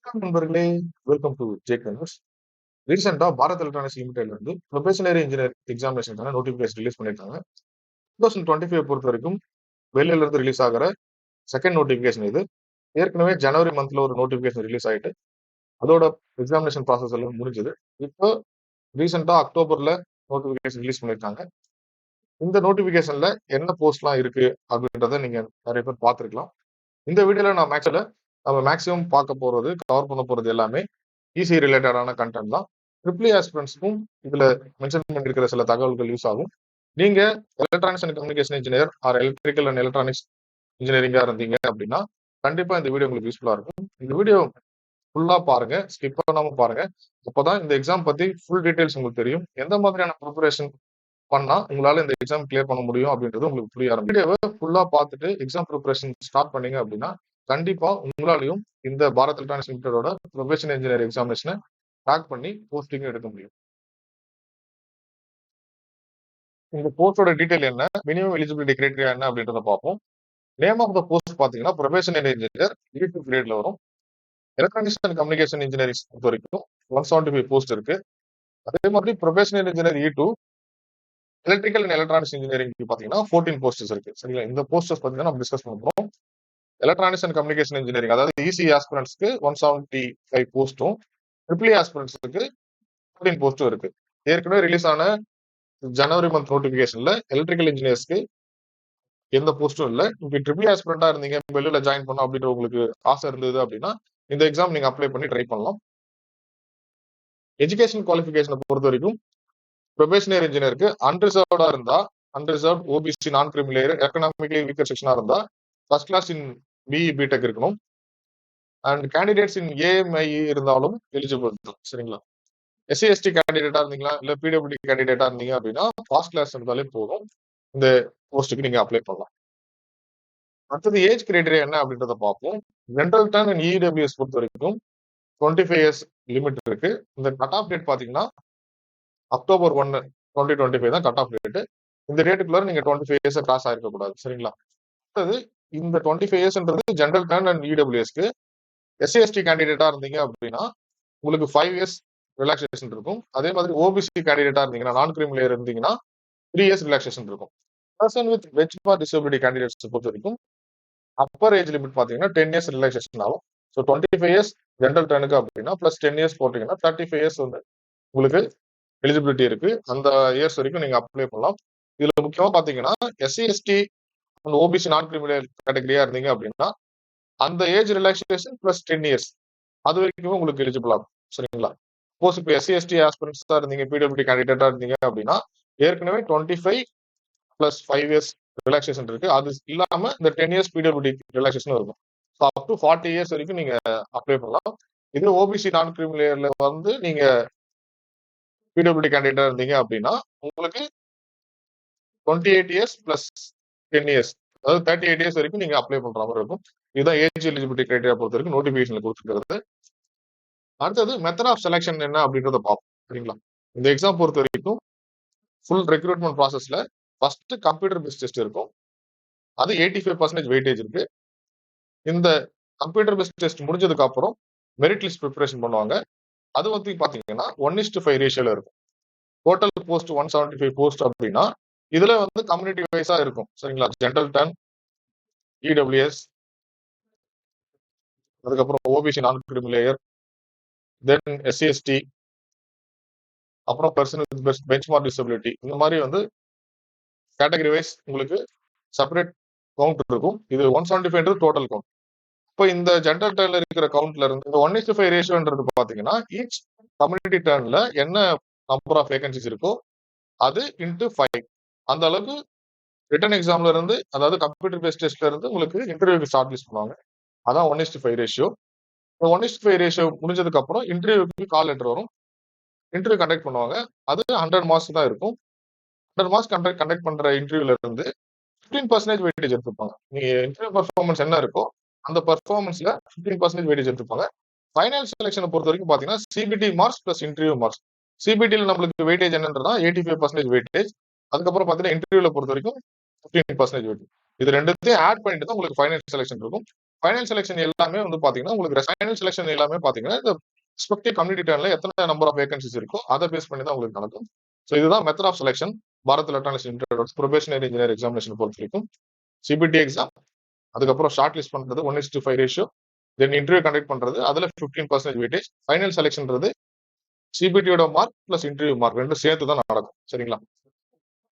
வணக்கம் நண்பர்களே, welcome to Jack news. ரீசெண்டா பாரத் எலக்ட்ரானிக்ஸ் லிமிடெட்ல இருந்து ப்ரொபேஷனரி இன்ஜினியர் எக்ஸாமினேஷனுக்கான நோட்டிபிகேஷன் ரிலீஸ் பண்ணிருக்காங்க. 2025 பொறுத்த வரைக்கும் வெளியில இருந்து ரிலீஸ் ஆகிற செகண்ட் நோட்டிபிகேஷன் இது. ஏற்கனவே ஜனவரி மந்த்ல ஒரு நோட்டிபிகேஷன் ரிலீஸ் ஆயிட்டு அதோட எக்ஸாமினேஷன் ப்ராசஸ் எல்லாம் முடிஞ்சது. இப்போ ரீசெண்டா அக்டோபர்ல நோட்டிபிகேஷன் ரிலீஸ் பண்ணிருக்காங்க. இந்த நோட்டிபிகேஷன்ல என்ன போஸ்ட்லாம் இருக்கு அப்படின்றத நீங்க நிறைய பேர் பார்த்திருக்கலாம். இந்த வீடியோல நம்ம மேக்ஸிமம் பார்க்க போறது, கவர் பண்ண போறது எல்லாமே இசி ரிலேட்டடான கண்டென்ட் தான். ட்ரிபிள் ஆஸ்பிரன்ட்ஸ்க்கும் இதுல மென்ஷன் பண்ணிருக்கிற சில தகவல்கள் யூஸ் ஆகும். நீங்க electronics and communication engineer or electrical and electronics இன்ஜினியரிங்கா இருந்தீங்க அப்படின்னா கண்டிப்பா இந்த வீடியோ உங்களுக்கு யூஸ்ஃபுல்லா இருக்கும். இந்த வீடியோ ஃபுல்லா பாருங்க, ஸ்கிப் பண்ணாம பாருங்க. அப்பதான் இந்த எக்ஸாம் பத்தி ஃபுல் டீடைல்ஸ் உங்களுக்கு தெரியும். எந்த மாதிரியான ப்ரிப்பரேஷன் பண்ணா உங்களால இந்த எக்ஸாம் கிளியர் பண்ண முடியும் அப்படின்றது உங்களுக்கு புரிய ஆரம்பிக்கும். வீடியோவை ஃபுல்லா பார்த்துட்டு எக்ஸாம் ப்ரிப்பரேஷன் ஸ்டார்ட் பண்ணீங்க அப்படின்னா கண்டிப்பா உங்களாலையும் இந்த Bharat electronics லிமிடெடோட probational engineer எக்ஸாமினேஷனை track பண்ணி போஸ்டிங்கும் எடுக்க முடியும். இந்த போஸ்டோட டீடைல் என்ன, மினிமம் எலிஜிபிலிட்டி கிரைட்டீரியா என்ன அப்படின்றத பார்ப்போம். நேம் ஆஃப் த போஸ்ட் பாத்தீங்கன்னா ப்ரொபேஷனல் இன்ஜினியர் E2 கிரேட்ல வரும். எலக்ட்ரானிக்ஸ் அண்ட் கம்யூனிகேஷன் இன்ஜினியரிங் பொறுத்த வரைக்கும் 175 போஸ்ட் இருக்கு. அதே மாதிரி probational engineer E2 electrical and electronics engineering பாத்தீங்கன்னா 14 போஸ்டஸ் இருக்கு. சரிங்களா, இந்த போஸ்டஸ் பாத்தீங்கன்னா நம்ம டிஸ்கஸ் பண்ணுறோம். எலக்ட்ரானிக்ஸ் அண்ட் கம்யூனிகேஷன் இன்ஜினியரிங் அதாவது இசி ஆஸ்பிரன்ட்ஸ்க்கு 175 போஸ்டும், ட்ரிபிள் ஆஸ்பிரன்ட்ஸ்க்கு 14 போஸ்டும் இருக்கு. ஏற்கனவே ரிலீஸ் ஆன ஜனவரி மந்த் நோட்டிபிகேஷன்ல எலக்ட்ரிக்கல் இன்ஜினியர்ஸ்க்கு எந்த போஸ்டும் இல்லை. இப்போ ட்ரிபிள் ஆஸ்பிரண்டா இருந்தீங்க, வெளியில ஜாயின் பண்ணோம் அப்படின்ற உங்களுக்கு ஆசை இருந்தது அப்படின்னா இந்த எக்ஸாம் நீங்க அப்ளை பண்ணி ட்ரை பண்ணலாம். எஜுகேஷன் குவாலிஃபிகேஷனை பொறுத்த வரைக்கும் ப்ரொபேஷனரி இன்ஜினியருக்கு அன்ரிசர்வ்டா இருந்தா, unreserved OBC non creamy layer economically weaker செக்ஷனா இருந்தா first class in BE BTech இருக்கணும். அண்ட் கேண்டிடேட்ஸ் இன் ஏஎம்ஐ இருந்தாலும் எலிஜிபிள் தான். சரிங்களா, எஸ்சி எஸ்டி கேண்டிடேட்டா இருந்தீங்களா இல்ல பிடபிள்யூ கேண்டிடேட்டா இருந்தீங்க அப்படின்னா ஃபர்ஸ்ட் கிளாஸ் இருந்தாலே போதும், இந்த போஸ்ட்டுக்கு நீங்க அப்ளை பண்ணலாம். அடுத்தது ஏஜ் கிரைட்டீரியா என்ன அப்படின்றத பார்ப்போம். ஜென்ரல் டர்ன் அண்ட் இடபிள்யூஎஸ் பொறுத்த வரைக்கும் 25 இயர்ஸ் லிமிட் இருக்கு. இந்த கட் ஆஃப் டேட் பாத்தீங்கன்னா அக்டோபர் 1, 2025 தான் கட் ஆஃப் டேட். இந்த டேட்டுக்குள்ள நீங்க 25 இயர்ஸ் கிராஸ் ஆயிருக்க கூடாது. சரிங்களா, அடுத்தது இந்த 25 இயர்ஸ்ன்றது ஜென்ரல் டர்ன் அண்ட் இடபிள்யூஎஸ்க்கு. எஸ்சி எஸ்டி கேண்டிடேட்டா இருந்தீங்க அப்படின்னா உங்களுக்கு 5 இயர்ஸ் ரிலாக்ஸேஷன் இருக்கும். அதே மாதிரி ஓபிசி கேண்டிடேட்டா இருந்தீங்கன்னா நான் கிரிமிலேயர் இருந்தீங்கன்னா 3 இயர்ஸ் ரிலாக்ஸேஷன் இருக்கும். Person with benchmark disability candidates பொறுத்த வரைக்கும் அப்பர் ஏஜ் லிமிட் பாத்தீங்கன்னா 10 இயர்ஸ் ரிலாக்ஸேஷன் ஆகும். ஸோ 25 இயர்ஸ் ஜென்ரல் டர்னுக்கு அப்படின்னா பிளஸ் 10 இயர்ஸ் போட்டீங்கன்னா 35 இயர்ஸ் வந்து உங்களுக்கு எலிஜிபிலிட்டி இருக்கு. அந்த இயர்ஸ் வரைக்கும் நீங்க அப்ளை பண்ணலாம். இதுல முக்கியமா பாத்தீங்கன்னா SC ST and OBC non creamy layer கேட்டகரியா இருந்தீங்க அப்படின்னா அந்த ஏஜ் ரிலாக்ஸேஷன் பிளஸ் 10 இயர்ஸ் அது வரைக்கும் உங்களுக்கு எலிஜிபிள் ஆகும். சரிங்களா, சப்போஸ் இப்போ எஸ்சி எஸ்டி ஆஸ்பிரன்ட்ஸா இருந்தீங்க, பிடபிள்யூ கேண்டிடேட்டா இருந்தீங்க அப்படின்னா ஏற்கனவே 25 பிளஸ் 5 இயர்ஸ் ரிலாக்ஸேஷன் இருக்கு. அது இல்லாம இந்த 10 இயர்ஸ் பிடபிள்யூ ரிலாக்ஸேஷன் இருக்கும். ஸோ அப் டு 40 இயர்ஸ் வரைக்கும் நீங்க அப்ளை பண்ணலாம். இது ஓபிசி நான் கிரிமிலேயர்ல வந்து நீங்க பிடபிள்யூ கேண்டிடேட்டா இருந்தீங்க அப்படின்னா உங்களுக்கு 28 இயர்ஸ் பிளஸ் 10 இயர்ஸ் அதாவது 38 இயர்ஸ் வரைக்கும் நீங்க அப்ளை பண்ற மாதிரி இருக்கும். இதுதான் ஏஜ் எலிஜிபிலிட்டி கிரைட்டீரியா பொறுத்த வரைக்கும் நோட்டிபிகேஷன்ல கொடுத்துருக்கிறது. அடுத்தது மெத்தட் ஆஃப் செலக்ஷன் என்ன அப்படின்றத பார்ப்போம். சரிங்களா, இந்த எக்ஸாம் பொறுத்த வரைக்கும் ஃபுல் ரெக்ரூட்மெண்ட் ப்ராசஸ்ல ஃபர்ஸ்ட் கம்ப்யூட்டர் பேஸ்ட் டெஸ்ட் இருக்கும். அது 85% வெயிட்டேஜ் இருக்கு. இந்த கம்ப்யூட்டர் பேஸ்ட் டெஸ்ட் முடிஞ்சதுக்கு அப்புறம் மெரிட் லிஸ்ட் ப்ரிப்பரேஷன் பண்ணுவாங்க. அது வந்து பாத்தீங்கன்னா 1:5 ரேஷியோல இருக்கும். டோட்டல் போஸ்ட் 175 போஸ்ட் அப்படின்னா இதுல வந்து கம்யூனிட்டி வைஸா இருக்கும். சரிங்களா, ஜென்ரல் டர்ன், இடபிள்யூஎஸ், அதுக்கப்புறம் OBC non creamy layer, then SC ST, அப்புறம் பர்சன் வித் பெஞ்ச்மார்க் டிசபிலிட்டி, இந்த மாதிரி வந்து கேட்டகரி வைஸ் உங்களுக்கு செப்பரேட் கவுண்ட் இருக்கும். இது 175 டோட்டல் கவுண்ட். இப்போ இந்த ஜென்ரல் டர்ன்ல இருக்கிற கவுண்ட்ல இருந்து இந்த 1:5 ரேஷியோன்றது பாத்தீங்கன்னா ஈச் கம்யூனிட்டி டர்ன்ல என்ன நம்பர் ஆஃப் வேகன்சிஸ் இருக்கோ அது இன்டு 5. அந்த அளவுக்கு ரிட்டன் எக்ஸாம்ல இருந்து அதாவது கம்ப்யூட்டர் பேஸ்ட் டெஸ்ட்ல இருந்து உங்களுக்கு இன்டர்வியூக்கு ஷார்ட் லிஸ்ட் பண்ணுவாங்க. அதான் 1:5 ரேஷியோ. 1:5 ரேஷியோ முடிஞ்சதுக்கு அப்புறம் இன்டர்வியூக்கு கால் லெட்டர் வரும். இன்டர்வியூ கண்டக்ட் பண்ணுவாங்க. அது 100 மார்க்ஸ் தான் இருக்கும். 100 மார்க்ஸ் கண்டக்ட் பண்ற இன்டர்வியூல இருந்து 15% வெயிட்டேஜ் எடுத்துப்பாங்க. நீங்க இன்டர்வியூ பர்ஃபார்மன்ஸ் என்ன இருக்கோ அந்த பர்ஃபார்மன்ஸ்ல 15% வெயிட்டேஜ் எடுத்துப்பாங்க. ஃபைனல் செலக்ஷனை பொறுத்த வரைக்கும் பாத்தீங்கன்னா CBT marks plus interview marks. சிபிடியில் நம்மளுக்கு வெயிட்டேஜ் என்னன்றதா 85% வெயிட்டேஜ். அதுக்கப்புறம் பாத்தீங்கன்னா இன்டர்வியூல பொறுத்த வரைக்கும் 15% வெயிட்டேஜ். இது ரெண்டுத்தையும் ஆட் பண்ணிட்டு தான் உங்களுக்கு ஃபைனல் செலக்ஷன் இருக்கும். ஃபைனல் செலெக்ஷன் எல்லாமே வந்து பாத்தீங்கன்னா உங்களுக்கு ஃபைனல் செலெக்ஷன் எல்லாமே பாத்தீங்கன்னா இந்த ரெஸ்பெக்டிவ் கம்யூனிட்டி டர்ன்ல எத்தனை நம்பர் ஆஃப் வேகன்சிஸ் இருக்கோ அதை பேஸ் பண்ணி தான் உங்களுக்கு நடக்கும். ஸோ இதுதான் method of selection Bharat Electronics Limited probationary engineer examination பொறுத்த வரைக்கும். சிபிடி எக்ஸாம், அதுக்கப்புறம் ஷார்ட் லிஸ்ட் பண்றது 1:5 ரேஷியோ, தென் இன்டர்வியூ கண்டக்ட் பண்றது, அதுல 15% வெயிட்டேஜ். ஃபைனல் செலெக்ஷன்றது சிபிடியோட மார்க் பிளஸ் இன்டர்வியூ மார்க் ரெண்டும் சேர்த்து தான் நடக்கும். சரிங்களா?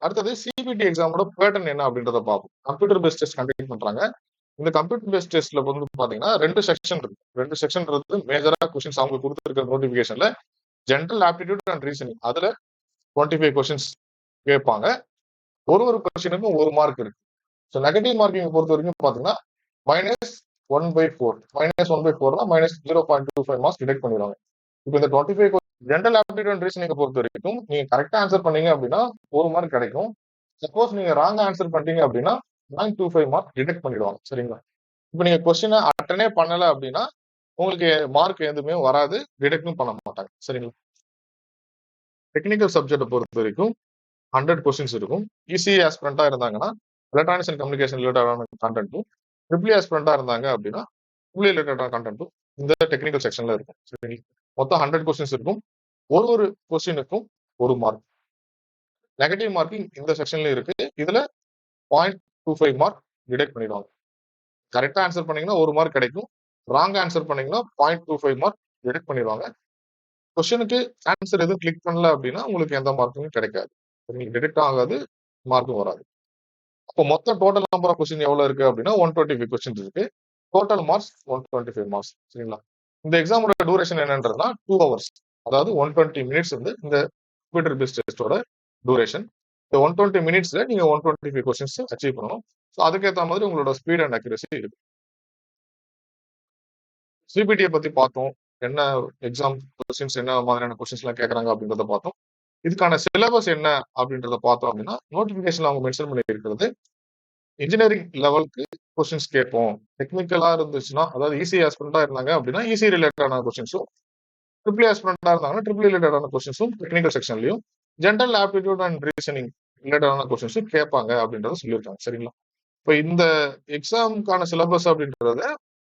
அடுத்தது சிபிடி எக்ஸாமோட பேட்டர்ன் என்ன அப்படின்றத பார்ப்போம். கம்ப்யூட்டர் பேஸ்ட் டெஸ்ட் கண்டக்ட் பண்றாங்க. இந்த கம்ப்யூட்டர் பேஸ்ட் டெஸ்ட்ல வந்து பாத்தீங்கன்னா 2 செக்ஷன் இருக்கு. 2 செக்ஷன் இருக்கு. மேஜரா கொஸ்டின்ஸ் அவங்க கொடுத்துருக்க நோட்டிபிகேஷன்ல ஜென்ரல் ஆப்டிடியூட் அண்ட் ரீசனிங் அதுல 25 கொஸ்டின்ஸ் கேட்பாங்க. ஒரு கொஸ்டினுக்கும் 1 மார்க் இருக்கு. ஸோ நெகட்டிவ் மார்க்கிங் பொறுத்த வரைக்கும் பாத்தீங்கன்னா -1/4 -1/4 -0.25 மார்க்ஸ் டிடெக்ட் பண்ணிடுவாங்க. இப்போ இந்த 25 ஜென்ரல் ஆப்டிடியூட் அண்ட் ரீசனிங்கை பொறுத்த வரைக்கும் நீங்க கரெக்டா ஆன்சர் பண்ணீங்க அப்படின்னா 1 மார்க் கிடைக்கும். சப்போஸ் நீங்க ராங் ஆன்சர் பண்ணிட்டீங்க அப்படின்னா 0.25 மார்க் டிடெக்ட் பண்ணிடுவாங்க. சரிங்களா? இப்போ நீங்க கொஸ்டினை அட்டனே பண்ணல அப்படின்னா உங்களுக்கு மார்க் எதுவுமே வராது, டிடெக்டும் பண்ண மாட்டாங்க. சரிங்களா? டெக்னிக்கல் சப்ஜெக்டை பொறுத்த வரைக்கும் 100 கொஸ்டின்ஸ் இருக்கும். இசி ஆஸ்பிரண்டா இருந்தாங்கன்னா எலக்ட்ரானிக்ஸ் அண்ட் கம்யூனிகேஷன் ரிலேட்டடான கண்டென்ட்டும், ட்ரிபிள் ஆஸ்பிரண்டா இருந்தாங்க அப்படின்னா ட்ரிபிள் ரிலேட்டடான கண்டென்ட்டும் இந்த டெக்னிக்கல் செக்ஷன்ல இருக்கும். சரி, மொத்தம் 100 கொஸ்டின்ஸ் இருக்கும். ஒரு கொஸ்டினுக்கும் 1 மார்க். நெகட்டிவ் மார்க்கிங் இந்த செக்ஷன்ல இருக்கு. இதுல 0.25 மார்க் டிடெக்ட் பண்ணிடுவாங்க. கரெக்டா ஆன்சர் பண்ணீங்கன்னா 1 மார்க் கிடைக்கும். ராங் ஆன்சர் பண்ணீங்கன்னா 0.25 மார்க் டிடெக்ட் பண்ணிடுவாங்க. கொஸ்டினுக்கு ஆன்சர் எதுவும் கிளிக் பண்ணல அப்படின்னா உங்களுக்கு எந்த மார்க்குமே கிடைக்காது. டிடெக்ட் ஆகாது, மார்க்கும் வராது. அப்போ மொத்தம் டோட்டல் நம்பர் ஆஃப் கொஸ்டின் எவ்வளவு இருக்கு அப்படின்னா 125 கொஸ்டின் இருக்கு. Total marks 125 marks. சரிங்களா? இந்த எக்ஸாமோட டூரேஷன் என்னன்றதுனா 2 ஹவர்ஸ். அதாவது 120 மினிட்ஸ் வந்து இந்த கம்ப்யூட்டர் பேஸ்ட் டெஸ்டோட டூரேஷன். இந்த 120 மினிட்ஸ்ல நீங்க 125 கொஸ்டின்ஸ் அச்சீவ் பண்ணணும். ஸோ அதுக்கேற்ற மாதிரி உங்களோட ஸ்பீட் அண்ட் அக்யூரசி இருக்கு. சிபிடியை பத்தி பார்த்தோம். என்ன எக்ஸாம் கொஸ்டின்ஸ் என்ன மாதிரியான கொஸ்டின்ஸ் எல்லாம் கேட்கறாங்க அப்படின்றத பார்த்தோம். இதுக்கான சிலபஸ் என்ன அப்படின்றத பார்த்தோம் அப்படின்னா நோட்டிபிகேஷன் அவங்க மென்ஷன் பண்ணி இருக்கிறது இன்ஜினியரிங் லெவலுக்கு கொஸ்டின்ஸ் கேட்போம். டெக்னிக்கலா இருந்துச்சுன்னா அதாவது ஈஸி ஆஸ்பிரண்டா இருந்தாங்க அப்படின்னா ஈஸி ரிலேட்டடான கொஸ்டின்ஸும், ட்ரிபிள் ஆஸ்பிரண்டா இருந்தாங்கன்னா ட்ரிபிள் ரிலேட்டடான கொஸ்டின்ஸும் டெக்னிக்கல் செக்ஷன்லயும், ஜென்ரல் ஆப்டிடியூட் அண்ட் ரீசனிங் ரிலேட்டடான கொஸ்டின்ஸும் கேட்பாங்க அப்படின்றத சொல்லியிருக்காங்க. சரிங்களா? இப்போ இந்த எக்ஸாமுக்கான சிலபஸ் அப்படின்றத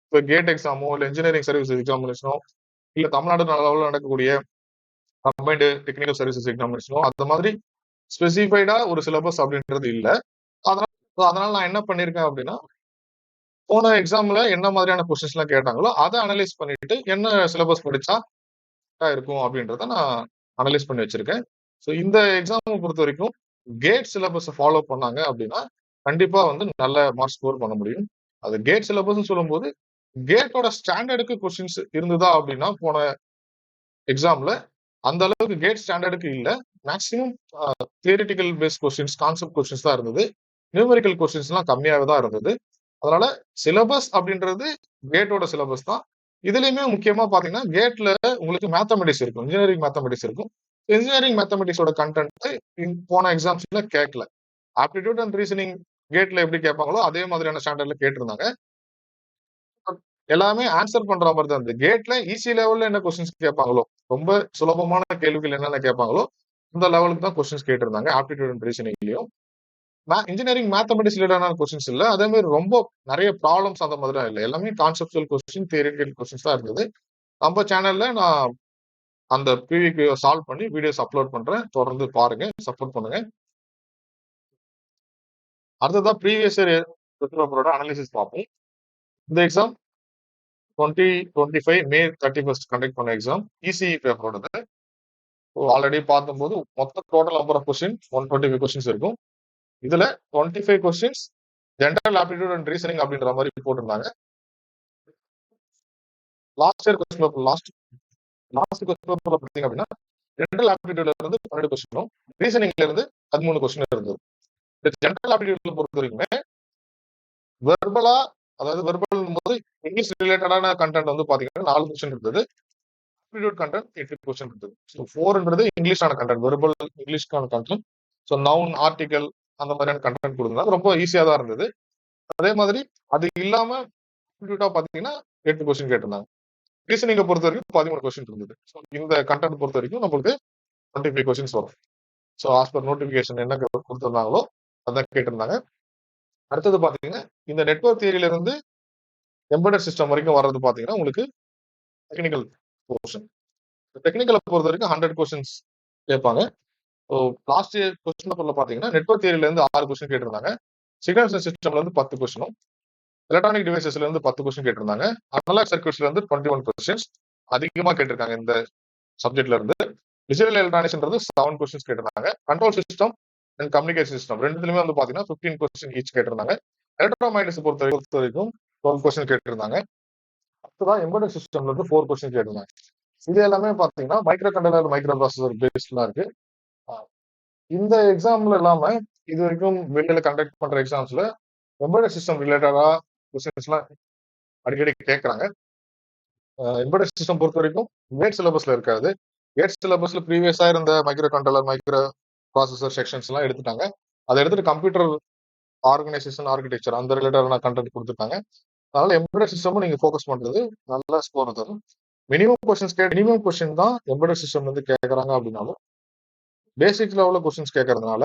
இப்போ கேட் எக்ஸாமோ இல்லை இன்ஜினியரிங் சர்வீஸ் எக்ஸாமினேஷனோ இல்லை தமிழ்நாடு லெவலில் நடக்கக்கூடிய கம்பைன்டு டெக்னிக்கல் சர்வீசஸ் எக்ஸாமினேஷனோ அந்த மாதிரி ஸ்பெசிஃபைடா ஒரு சிலபஸ் அப்படின்றது இல்லை. அதனால நான் என்ன பண்ணிருக்கேன் அப்படின்னா போன எக்ஸாம்ல என்ன மாதிரியான கொஸ்டின்ஸ் எல்லாம் கேட்டாங்களோ அதை அனலைஸ் பண்ணிட்டு என்ன சிலபஸ் படிச்சா இருக்கும் அப்படின்றத நான் அனலைஸ் பண்ணி வச்சிருக்கேன். ஸோ இந்த எக்ஸாம் பொறுத்த வரைக்கும் கேட் சிலபஸை ஃபாலோ பண்ணாங்க அப்படின்னா கண்டிப்பா வந்து நல்ல மார்க் ஸ்கோர் பண்ண முடியும். அது கேட் சிலபஸ் சொல்லும்போது கேட்டோட ஸ்டாண்டர்டுக்கு கொஸ்டின்ஸ் இருந்ததா அப்படின்னா போன எக்ஸாம்ல அந்த அளவுக்கு கேட் ஸ்டாண்டர்டுக்கு இல்ல. Maximum theoretical paste questions, concept questions தான் இருந்தது. நியூமெரிக்கல் கொஸ்டின்ஸ் எல்லாம் கம்மியாவே தான் இருந்தது. அதனால சிலபஸ் அப்படின்றது கேட்டோட சிலபஸ் தான். இதுலயுமே முக்கியமா பாத்தீங்கன்னா கேட்ல உங்களுக்கு மேத்தமெட்டிக்ஸ் இருக்கும், இன்ஜினியரிங் மேத்தமெட்டிக்ஸ் இருக்கும். இன்ஜினியரிங் மேத்தமெட்டிக்ஸோட கண்டென்ட் போன எக்ஸாம்ஸ்ல கேட்கல. ஆப்டிடியூட் அண்ட் ரீசனிங் கேட்ல எப்படி கேட்பாங்களோ அதே மாதிரியான ஸ்டாண்டர்ட்ல கேட்டிருந்தாங்க. எல்லாமே ஆன்சர் பண்ற மாதிரி தான் இருந்தது. கேட்ல ஈஸி லெவல்ல என்ன கொஸ்டின்ஸ் கேட்பாங்களோ, ரொம்ப சுலபமான கேள்விகள் என்னென்ன கேட்பாங்களோ இந்த லெவலுக்கு தான் கொஸ்டின்ஸ் கேட்டிருந்தாங்க ஆப்டிடியூட் அண்ட் ரீசனிங்லயும். இன்ஜினியரிங் மேத்தமெட்டிக்ஸ் ரிலேட்டடான கொஸ்டின்ஸ் இல்ல. அதே மாதிரி ரொம்ப நிறைய ப்ராப்ளம்ஸ் அந்த மாதிரி தான் இல்லை. எல்லாமே கான்செப்சுவல் கொஸ்டின், தியரிட்டிக்கல் கொஸ்டின்ஸ் தான் இருந்தது. நம்ம சேனல்ல நான் அந்த பிவிக்கு சால்வ் பண்ணி வீடியோஸ் அப்லோட் பண்றேன். தொடர்ந்து பாருங்க, சப்போர்ட் பண்ணுங்க. அடுத்ததா ப்ரீவியஸ் இயர் பேப்பரோட அனாலிசிஸ் பார்ப்போம். இந்த எக்ஸாம் 2025 May 31 கண்டக்ட் பண்ண எக்ஸாம் இசிஇ பேப்பரோடது. ஆல்ரெடி பார்க்கும்போது மொத்த total number of question 125 questions இருக்கும். இதுல 25 questions general aptitude and reasoning அப்படின்ற மாதிரி போட்டிருந்தாங்க. Last year question paper last question பேப்பர்ல பார்த்தீங்க அப்படின்னா ஜென்ரல் ஆப்டிடியூட்ல இருந்து 12 கொஸ்டினும் ரீசனிங்ல இருந்து 13 கொஸ்டின் இருந்தது. ஜென்ரல் ஆப்டிடியூட்ல பொறுத்த வரைக்குமே வெர்பலா, அதாவது வெர்பல் போது இங்கிலீஷ் ரிலேட்டடான கண்டென்ட் வந்து பாத்தீங்கன்னா 4 கொஸ்டின் இருந்தது. ஆப்டிடியூட் கண்டென்ட் 8 கொஸ்டின் இருந்தது. ஸோ 4ன்றது இங்கிலீஷான கண்டென்ட், வெர்பல் இங்கிலீஷ்க்கான கண்டென்ட். ஸோ நவுன், ஆர்டிகல் அந்த மாதிரியான கண்டென்ட் கொடுத்தாங்க. ரொம்ப ஈஸியா தான் இருந்தது. அதே மாதிரி அது இல்லாம ஆப்டிடியூட்டா பாத்தீங்கன்னா 8 கொஸ்டின் கேட்டிருந்தாங்க. ரீசனிங்கை பொறுத்த வரைக்கும் 13 கொஸ்டின் இருந்தது. ஸோ இந்த கண்டென்ட் பொறுத்த வரைக்கும் நம்மளுக்கு 25 கொஸ்டின்ஸ் வரும். ஸோ ஆஸ் பர் நோட்டிபிகேஷன் என்ன கொடுத்திருந்தாங்களோ அதான் கேட்டிருந்தாங்க. அடுத்தது பாத்தீங்கன்னா இந்த நெட்வொர்க் தியரியில இருந்து எம்பெடட் சிஸ்டம் வரைக்கும் வர்றது பாத்தீங்கன்னா உங்களுக்கு டெக்னிக்கல் போர்ஷன். டெக்னிக்கலை பொறுத்த வரைக்கும் 100 கொஸ்டின்ஸ் கேட்பாங்க. ஸோ லாஸ்ட் இயர் கொஸ்டின் பேப்பர்ல பாத்தீங்கன்னா நெட்வொர்க் தியரில இருந்து 6 கொஸ்டின் கேட்டிருந்தாங்க. சிக்னல் சிஸ்டம்ல இருந்து 10 கொஸ்டினும், எலக்ட்ரானிக் டிவைசஸ்ல இருந்து 10 கொஸ்டின் கேட்டிருந்தாங்க. அனலாக் சர்க்யூட்ஸ்ல இருந்து 21 கொஸ்டின்ஸ் அதிகமா கேட்டிருக்காங்க இந்த சப்ஜெக்ட்ல இருந்து. டிஜிட்டல் எலக்ட்ரானிக்ஸ்ன்றது 7 கொஸ்டின்ஸ் கேட்டிருந்தாங்க. Control system and communication system ரெண்டுலயுமே வந்து பாத்தீங்கன்னா 15 கொஸ்டின் ஈச் கேட்டிருந்தாங்க. எலக்ட்ரோமேக்னடிக்ஸ் பொறுத்த வரைக்கும் 12 கொஸ்டின் கேட்டிருந்தாங்க. அடுத்ததான் எம்பெடட் சிஸ்டம்ல இருந்து 4 கொஸ்டின் கேட்டிருந்தாங்க. இது எல்லாமே பாத்தீங்கன்னா மைக்ரோ கண்ட்ரோலர், மைக்ரோ ப்ராசஸர் பேஸ்ட்லாம் இருக்கு. இந்த எக்ஸாம்ல இல்லாம இது வரைக்கும் வெளியில கண்டக்ட் பண்ற எக்ஸாம்ஸ்ல எம்பெடட் சிஸ்டம் ரிலேட்டடா கொஸ்டின்ஸ் எல்லாம் அடிக்கடி கேட்கறாங்க. எம்பெடட் சிஸ்டம் பொறுத்த வரைக்கும் கேட் சிலபஸ்ல இருக்காது. கேட் சிலபஸ்ல ப்ரீவியஸா இருந்த micro controller, micro processor sections எல்லாம் எடுத்துட்டாங்க. அதை எடுத்துட்டு கம்ப்யூட்டர் ஆர்கனைசேஷன், ஆர்கிடெக்சர் அந்த ரிலேட்டடான கண்டென்ட் கொடுத்துருக்காங்க. அதனால எம்பெடட் சிஸ்டமும் நீங்க ஃபோக்கஸ் பண்றது நல்ல ஸ்கோர் தரும். மினிமம் கொஸ்டின் தான் எம்பெடட் சிஸ்டம் வந்து கேட்கறாங்க அப்படின்னாலும் பேசிக் லெவல்ல கொஸ்டின்ஸ் கேட்கறதுனால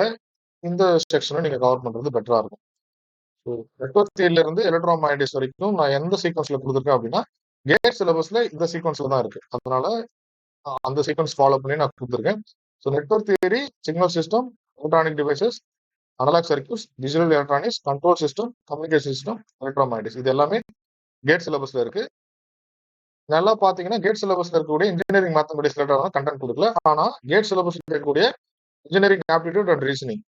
இந்த செக்ஷனை நீங்க கவர் பண்றது பெட்டரா இருக்கும். ஸோ நெட்வொர்க் தியரில இருந்து எலக்ட்ரோமேக்னடிக்ஸ் வரைக்கும் நான் எந்த சீக்வன்ஸ்ல கொடுத்துருக்கேன் அப்படின்னா கேட் சிலபஸ்ல இந்த சீக்வன்ஸ்ல தான் இருக்கு. அதனால அந்த சீக்வன்ஸ் ஃபாலோ பண்ணி நான் கொடுத்துருக்கேன். So network theory, signal system, electronic devices, analog circuits, digital electronics, control system, communication system, electromagnetics இது எல்லாமே கேட் சிலபஸ்ல இருக்கு. நல்லா பாத்தீங்கன்னா கேட் சிலபஸ்ல இருக்கக்கூடிய இன்ஜினியரிங் மேத்தமெட்டிக்ஸ் ரிலேட்டடான கண்டென்ட் கொடுக்கல. ஆனா கேட் சிலபஸ்ல இருக்கக்கூடிய இன்ஜினியரிங் ஆப்டிடியூட் அண்ட் ரீசனிங்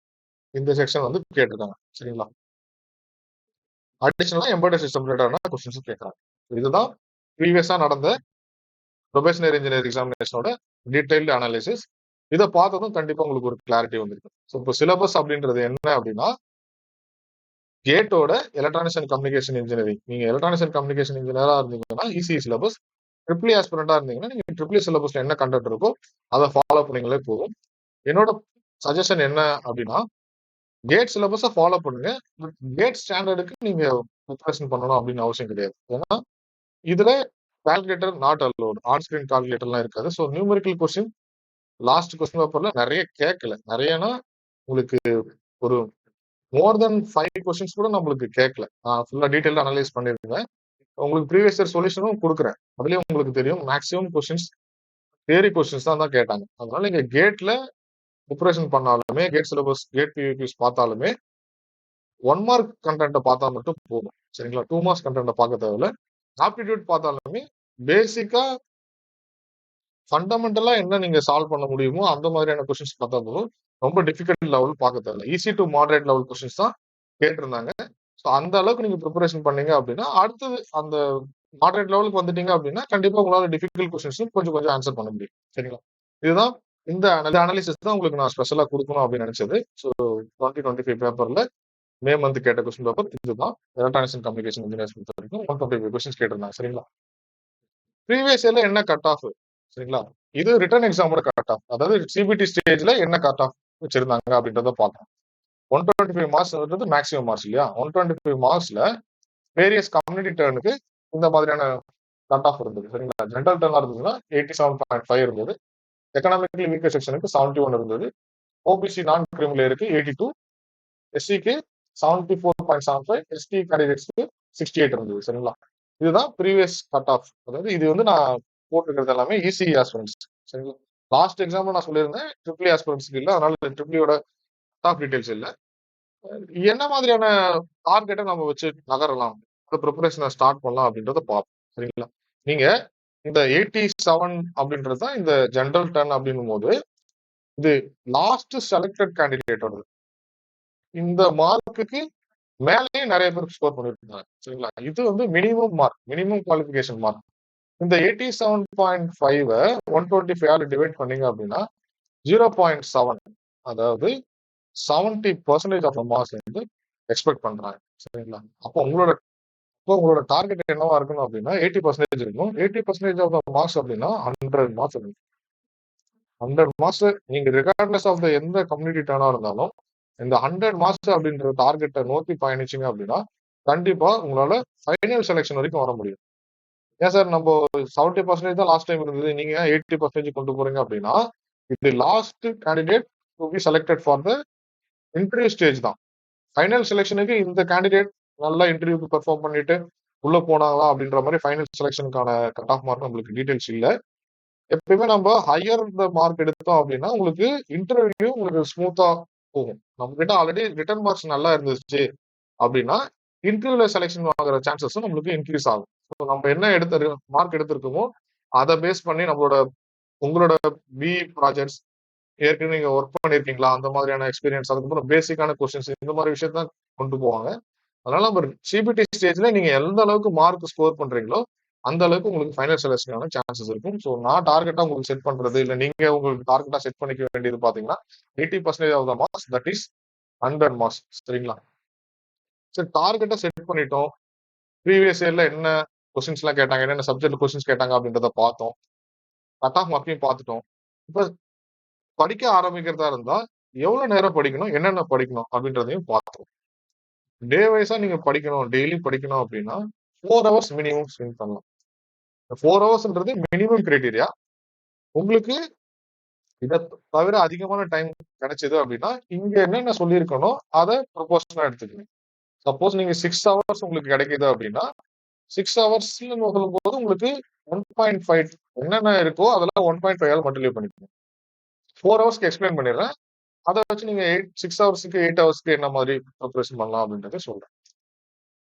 இந்த செக்ஷன் வந்து கேட்டிருக்காங்க. சரிங்களா? அடிஷனலா எம்பெடட் சிஸ்டம் ரிலேட்டடான கொஸ்டின்ஸ் கேட்கறாங்க. இதுதான் ப்ரீவியஸா நடந்த ப்ரொபேஷனரி இன்ஜினியர் எக்ஸாமினேஷனோட டீடைல்டு அனாலிசிஸ். இதை பார்த்ததும் கண்டிப்பா உங்களுக்கு ஒரு கிளாரிட்டி வந்திருக்கு. ஸோ இப்போ சிலபஸ் அப்படின்றது என்ன அப்படின்னா கேட்டோட எலக்ட்ரானிக்ஸ் அண்ட் கம்யூனிகேஷன் இன்ஜினியரிங். நீங்க எலக்ட்ரானிக்ஸ் அண்ட் கம்யூனிகேஷன் இன்ஜினியரா இருந்தீங்கன்னா ஈஸி சிலபஸ். ட்ரிபிள் ஆஸ்பிரண்டா இருந்தீங்கன்னா நீங்க ட்ரிபிள் சிலபஸ்ல என்ன கண்டென்ட் இருக்கோ அதை ஃபாலோ பண்ணீங்களே போதும். என்னோட சஜஷன் என்ன அப்படின்னா கேட் சிலபஸை ஃபாலோ பண்ணுங்க. கேட் ஸ்டாண்டர்டுக்கு நீங்க ப்ரிப்பரேஷன் பண்ணணும் அப்படின்னு அவசியம் கிடையாது. ஏன்னா இதுல calculator not allowed, on screen கால்குலேட்டர்லாம் இருக்காது. So numerical question last question பேப்பர்ல நிறைய கேட்கல. நிறையனா உங்களுக்கு ஒரு மோர் தென் 5 கொஸ்டின்ஸ் கூட நம்மளுக்கு கேட்கல. நான் ஃபுல்லா டீடைல்டா அனலைஸ் பண்ணிருக்கேன். உங்களுக்கு ப்ரீவியஸ் இயர் சொல்யூஷனும் கொடுக்குறேன். அதுலயும் உங்களுக்கு தெரியும் மேக்ஸிமம் கொஸ்டின்ஸ் தியரி கொஸ்டின்ஸ் தான் கேட்டாங்க. அதனால நீங்க கேட்ல ப்ரிப்பரேஷன் பண்ணாலுமே, கேட் சிலபஸ், கேட் பியூபிஸ் பார்த்தாலுமே 1 மார்க் கண்டென்ட்டை பார்த்தா மட்டும் போதும். சரிங்களா? 2 மார்க்ஸ் கண்டென்ட்டை பார்க்க தேவையில்ல. ஆப்டிடியூட் பார்த்தாலுமே பேசிக்கா ஃபண்டமெண்டலா என்ன நீங்க சால்வ் பண்ண முடியுமோ அந்த மாதிரியான கொஸ்டின்ஸ் பார்த்தா போதும். ரொம்ப டிஃபிகல்ட் லெவல் பார்க்க தேவையில்ல. Easy to moderate level questions தான் கேட்டிருந்தாங்க. ஸோ அந்த அளவுக்கு நீங்க ப்ரிப்பரேஷன் பண்ணீங்க அப்படின்னா அடுத்தது அந்த மாடரேட் லெவலுக்கு வந்துட்டீங்க அப்படின்னா கண்டிப்பா உங்களால டிஃபிகல்ட் கொஸ்டின்ஸ் கொஞ்சம் கொஞ்சம் ஆன்சர் பண்ண முடியும். சரிங்களா? இதுதான் இந்த அனாலிசிஸ் தான் உங்களுக்கு நான் ஸ்பெஷலா கொடுக்கணும் அப்படின்னு நினைச்சது. ஸோ 2025 பேப்பர்ல மே மந்த் கேட்ட கொஸ்டின் பேப்பர் இதுதான். எலக்ட்ரானிக்ஸ் அண்ட் கம்யூனிகேஷன் இன்ஜினியர்ஸ் பொறுத்த வரைக்கும் 125 கொஸ்டின்ஸ் கேட்டிருந்தாங்க. சரிங்களா? ப்ரீவியஸ் இயர்ல என்ன கட் ஆஃப்? சரிங்களா? இது ரிட்டன் எக்ஸாமோட கட் ஆஃப். அதாவது சிபிடி ஸ்டேஜ்ல என்ன கட் ஆஃப் வச்சிருந்தாங்க அப்படின்றத பார்த்தோம். 125 மார்க்ஸ் மேக்ஸிமம் மார்க்ஸ் இல்லையா? 125 மார்க்ஸ்ல வேரியஸ் கம்யூனிட்டி டர்னுக்கு இந்த மாதிரியான கட் ஆஃப் இருந்தது. சரிங்களா? ஜென்ரல் டர்னா இருந்ததுன்னா 87.5 இருந்தது. எக்கனாமிக்கலி வீக்கர் செக்ஷனுக்கு 71 இருந்தது. ஓபிசி நான் கிரிமிலேயருக்கு 82, எஸ்சிக்கு 74.75, எஸ்டி கேண்டிடேட்ஸ்க்கு 68 இருந்தது. சரிங்களா? இதுதான் ப்ரீவியஸ் கட் ஆஃப். அதாவது இது வந்து நான் போட்டுக்கிறது எல்லாமே ஈஸி ஆஸ்பிரன்ஸ். சரிங்களா? லாஸ்ட் எக்ஸாம்ல நான் சொல்லியிருந்தேன் ட்ரிபிள் ஆஸ்பிரன்ஸ்க்கு இல்லை. அதனால ட்ரிபிளியோட கட் ஆஃப் டீடைல்ஸ் இல்லை. என்ன மாதிரியான டார்கெட்டை நம்ம வச்சு நகரலாம், ப்ரிப்பரேஷனை ஸ்டார்ட் பண்ணலாம் அப்படின்றத பார்ப்போம். சரிங்களா? நீங்க இந்த 87 அப்படின்றது தான் இந்த ஜெனரல் டர்ன் அப்படின்னும் போது இது லாஸ்ட் செலக்டட் கேண்டிடேட்டோட இந்த மார்க்குக்கு மேலேயே நிறைய பேர் ஸ்கோர் பண்ணிட்டு இருந்தாங்க. சரிங்களா? இது வந்து minimum mark, minimum qualification mark. இந்த 87.5 125 டிவைட் பண்ணீங்க அப்படின்னா 0.7, அதாவது 70% ஆஃப் மார்க்ஸ் வந்து எக்ஸ்பெக்ட் பண்றாங்க. சரிங்களா? அப்போ உங்களோட டார்கெட் என்னவா இருக்கணும் அப்படின்னா 80% இருக்கும். 80% ஆஃப் மார்க்ஸ் அப்படின்னா 100 மார்க்ஸ் இருக்கும். 100 மார்க்ஸ் நீங்க ரிகார்ட்லெஸ் ஆஃப் த எந்த கம்யூனிட்டி டர்னா இருந்தாலும் இந்த 100 மார்க்ஸ் அப்படின்ற டார்கெட்டை நோக்கி பயணிச்சிங்க அப்படின்னா கண்டிப்பா உங்களால ஃபைனல் செலெக்ஷன் வரைக்கும் வர முடியும். ஏன் சார் நம்ம 70% தான் லாஸ்ட் டைம் இருந்தது, நீங்க 80% கொண்டு போறீங்க அப்படின்னா இது last candidate to be selected for the interview stage தான். ஃபைனல் செலெக்ஷனுக்கு இந்த கேண்டிடேட் நல்லா இன்டர்வியூக்கு பெர்ஃபார்ம் பண்ணிட்டு உள்ள போனாங்களா அப்படின்ற மாதிரி ஃபைனல் செலெக்ஷனுக்கான கட் ஆஃப் மார்க் நம்மளுக்கு டீடைல்ஸ் இல்ல. எப்பயுமே நம்ம ஹையர் இந்த மார்க் எடுத்தோம் அப்படின்னா உங்களுக்கு இன்டர்வியூ உங்களுக்கு ஸ்மூத்தா போகும். நம்ம கிட்ட ஆல்ரெடி ரிட்டன் மார்க்ஸ் நல்லா இருந்துச்சு அப்படின்னா இன்டர்வியூல செலெக்ஷன் ஆகிற சான்சஸும் நம்மளுக்கு இன்க்ரீஸ் ஆகும். ஸோ நம்ம என்ன மார்க் எடுத்திருக்கோமோ அதை பேஸ் பண்ணி உங்களோட பி ப்ராஜெக்ட்ஸ் ஏற்கனவே நீங்க ஒர்க் பண்ணிருக்கீங்களா அந்த மாதிரியான எக்ஸ்பீரியன்ஸ், அதுக்கப்புறம் பேசிக்கான கொஸ்டின்ஸ், இந்த மாதிரி விஷயத்த கொண்டு போவாங்க. அதனால நம்ம சிபிடி ஸ்டேஜ்ல நீங்க எந்த அளவுக்கு மார்க் ஸ்கோர் பண்றீங்களோ அந்த அளவுக்கு உங்களுக்கு ஃபைனல் செலக்ஷனான சான்சஸ் இருக்கும். ஸோ நான் டார்கெட்டா உங்களுக்கு செட் பண்றது இல்ல, நீங்க உங்களுக்கு டார்கெட்டா செட் பண்ணிக்க வேண்டியது பாத்தீங்கன்னா 80% of the marks, that is 100 marks. சரிங்களா? சரி, டார்கெட்டா செட் பண்ணிட்டோம். ப்ரீவியஸ் இயர்ல என்ன கொஸ்டின்ஸ் எல்லாம் கேட்டாங்க, என்னென்ன சப்ஜெக்ட் கொஸ்டின்ஸ் கேட்டாங்க அப்படின்றத பார்த்தோம். கட் ஆஃப் மார்க்கையும் பார்த்துட்டோம். இப்ப படிக்க ஆரம்பிக்கிறதா இருந்தா எவ்வளவு நேரம் படிக்கணும், என்னென்ன படிக்கணும் அப்படின்றதையும் பார்த்தோம். டே வைஸா நீங்க படிக்கணும், டெய்லி படிக்கணும் அப்படின்னா 4 ஹவர்ஸ் மினிமம் ஸ்பெண்ட் பண்ணலாம். 4 ஹவர்ஸ்ன்றது மினிமம் கிரைட்டீரியா. உங்களுக்கு இதை தவிர அதிகமான டைம் கிடைச்சது அப்படின்னா இங்க என்னென்ன சொல்லியிருக்கணும் அதை ப்ரொபோஷனா எடுத்துக்கணும். சப்போஸ் நீங்க 6 ஹவர்ஸ் உங்களுக்கு கிடைக்குது அப்படின்னா 6 ஹவர்ஸ் சொல்லும்போது உங்களுக்கு 1.5 என்னென்ன இருக்கோ அதெல்லாம் 1.5 மல்டிப்ளை பண்ணிக்கணும். 4 ஹவர்ஸ்க்கு எக்ஸ்பிளைன் பண்ணிடுறேன். அதை வச்சு நீங்க 6 ஹவர்ஸ்க்கு 8 ஹவர்ஸ்க்கு என்ன மாதிரி ப்ரிப்பரேஷன் பண்ணலாம் அப்படின்றத சொல்றேன்.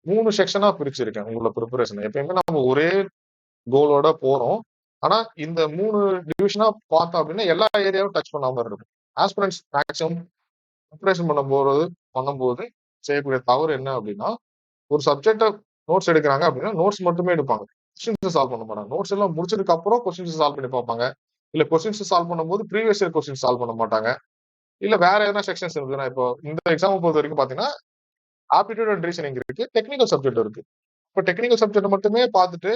3 செக்ஷனா பிரிச்சிருக்கேன் உங்களோட ப்ரிப்பரேஷன். எப்பயுமே நம்ம ஒரே கோலோட போறோம். ஆனா இந்த 3 டிவிஷனா பார்த்தோம் அப்படின்னா எல்லா ஏரியாவும் டச் பண்ணாம இருக்கும். ஆஸ்பிரன்ட்ஸ் மேக்ஸிமம் ப்ரிப்பரேஷன் பண்ணும்போது செய்யக்கூடிய தவறு என்ன அப்படின்னா, ஒரு சப்ஜெக்ட நோட்ஸ் எடுக்கிறாங்க அப்படின்னா நோட்ஸ் மட்டுமே எடுப்பாங்க. கொஸ்டின்ஸ் சால்வ் பண்ண மாட்டாங்க. நோட்ஸ் எல்லாம் முடிச்சதுக்கு அப்புறம் கொஸ்டின்ஸ் சால்வ் பண்ணி பார்ப்பாங்க. இல்ல கொஸ்டின்ஸ் சால்வ் பண்ணும்போது ப்ரீவியஸ் இயர் கொஸ்டின் சால்வ் பண்ண மாட்டாங்க. இல்ல வேற எதனா செக்ஷன்ஸ் இருக்குதுன்னா, இப்போ இந்த எக்ஸாம் பொறுத்த வரைக்கும் பாத்தீங்கன்னா ஆப்டிடியூட் அண்ட் ரீசனிங் இருக்கு, டெக்னிக்கல் சப்ஜெக்ட் இருக்கு. இப்போ டெக்னிக்கல் சப்ஜெக்ட் மட்டுமே பார்த்துட்டு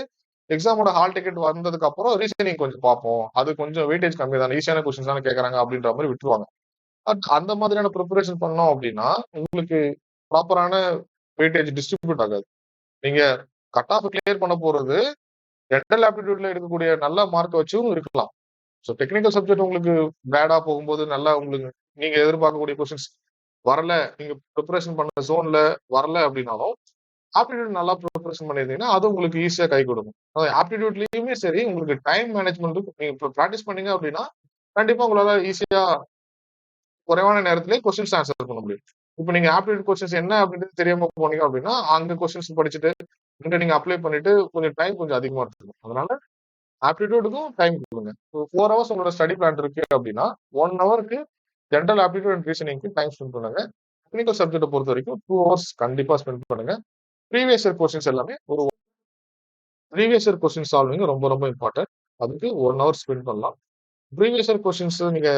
எக்ஸாமோட ஹால் டிக்கெட் வந்ததுக்கு அப்புறம் ரீசனிங் கொஞ்சம் பார்ப்போம், அது கொஞ்சம் வெயிட்டேஜ் கம்மி தான், ஈஸியான கொஸ்டின்ஸ் தானே கேட்கறாங்க அப்படின்ற மாதிரி விட்டுருவாங்க. அந்த மாதிரியான ப்ரிப்பரேஷன் பண்ணோம் அப்படின்னா உங்களுக்கு ப்ராப்பரான வெயிட்டேஜ் டிஸ்ட்ரிபியூட் ஆகாது. நீங்க கட் ஆஃப் கிளியர் பண்ண போறது ஜெனரல் ஆப்டிடியூட்ல எடுக்கக்கூடிய நல்ல மார்க் வச்சும் இருக்கலாம். ஸோ டெக்னிக்கல் சப்ஜெக்ட் உங்களுக்கு பேடா போகும்போது நல்லா உங்களுக்கு நீங்க எதிர்பார்க்கக்கூடிய கொஸ்டின்ஸ் வரல, நீங்க ப்ரிப்பரேஷன் பண்ண ஜோன்ல வரல அப்படின்னாலும் ஆப்டிடியூட் நல்லா ப்ரிப்பரேஷன் பண்ணியிருந்தீங்கன்னா அது உங்களுக்கு ஈஸியா கை கொடுக்கும். ஆப்டிடியூட்லயுமே சரி, உங்களுக்கு டைம் மேனேஜ்மெண்ட் நீங்க ப்ராக்டிஸ் பண்ணீங்க அப்படின்னா கண்டிப்பா உங்களால ஈஸியா குறைவான நேரத்திலே கொஸ்டின்ஸ் ஆன்சர் பண்ண முடியும். இப்போ நீங்க ஆப்டிடியூட் கொஸ்டின்ஸ் என்ன அப்படின்றது தெரியாம போனீங்க அப்படின்னா அங்க கொஸ்டின்ஸ் படிச்சுட்டு இங்க நீங்க அப்ளை பண்ணிட்டு கொஞ்சம் அதிகமா எடுத்துக்கணும். அதனால ஆப்டிடியூடுக்கும் டைம் கொடுங்க. 4 ஹவர்ஸ் உங்களோட ஸ்டடி பிளான் இருக்கு அப்படின்னா 1 ஹவருக்கு ஜென்ரல் ஆப்டிடியூட் அண்ட் ரீசனிங்க்கு டைம் ஸ்பெண்ட் பண்ணுங்க. டெக்னிக்கல் சப்ஜெக்ட்டை பொறுத்த வரைக்கும் 2 ஹவர்ஸ் கண்டிப்பா ஸ்பெண்ட் பண்ணுங்க. ப்ரீவியஸ் இயர் கொஸ்டின்ஸ் எல்லாமே ப்ரீவியஸ் இயர் கொஸ்டின் சால்விங் ரொம்ப ரொம்ப இம்பார்ட்டன்ட். அதுக்கு 1 ஹவர் ஸ்பெண்ட் பண்ணலாம். ப்ரீவியஸ் இயர் கொஸ்டின்ஸ் நீங்க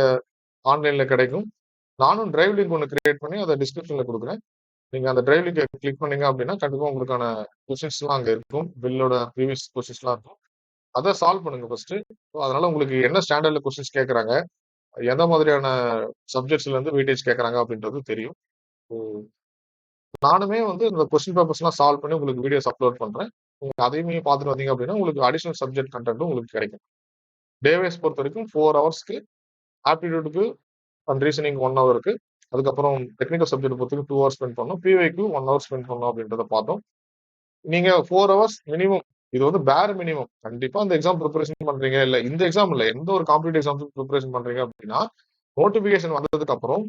ஆன்லைன்ல கிடைக்கும். நானும் டிரைவ் லிங்க் ஒன்று கிரியேட் பண்ணி அதை டிஸ்கிரிப்ஷன்ல கொடுக்குறேன். நீங்க அந்த டிரைவ் லிங்கை கிளிக் பண்ணீங்க அப்படின்னா கண்டிப்பா உங்களுக்கான கொஸ்டின்ஸ்லாம் அங்க இருக்கும். பில்லோட ப்ரீவியஸ் கொஸ்டின்ஸ்லாம் இருக்கும். அதை சால்வ் பண்ணுங்க ஃபர்ஸ்ட். அதனால உங்களுக்கு என்ன ஸ்டாண்டர்ட்ல கொஸ்டின்ஸ் கேட்கறாங்க, எந்த மாதிரியான சப்ஜெக்ட்ஸ்ல இருந்து வெயிட்டேஜ் கேட்கறாங்க அப்படின்றது தெரியும். நானுமே இந்த கொஸ்டின் பேப்பர்ஸ் எல்லாம் சால்வ் பண்ணி உங்களுக்கு வீடியோஸ் அப்லோட் பண்றேன். நீங்க அதையுமே பார்த்துட்டு வந்தீங்க அப்படின்னா உங்களுக்கு அடிஷனல் சப்ஜெக்ட் கண்டென்ட்டும் உங்களுக்கு கிடைக்கும். டே வைஸ் பொறுத்த வரைக்கும் 4 ஹவர்ஸ்க்கு ஆப்டிடியூடுக்கு அண்ட் ரீசனிங் 1 ஹவருக்கு, அதுக்கப்புறம் டெக்னிக்கல் சப்ஜெக்ட் பொறுத்தவரைக்கும் 2 ஹவர்ஸ் ஸ்பெண்ட் பண்ணணும், பிவைக்கு 1 ஹவர் ஸ்பெண்ட் பண்ணணும் அப்படின்றத பார்த்தோம். நீங்க 4 ஹவர்ஸ் மினிமம், இது பேர் மினிமம். கண்டிப்பா இந்த எக்ஸாம் ப்ரிப்பரேஷன் பண்றீங்க, இல்ல இந்த எக்ஸாம் இல்ல எந்த ஒரு காம்படிட்டிவ் எக்ஸாம் ப்ரிப்பரேஷன் பண்றீங்க அப்படின்னா நோட்டிபிகேஷன் வந்ததுக்கு அப்புறம்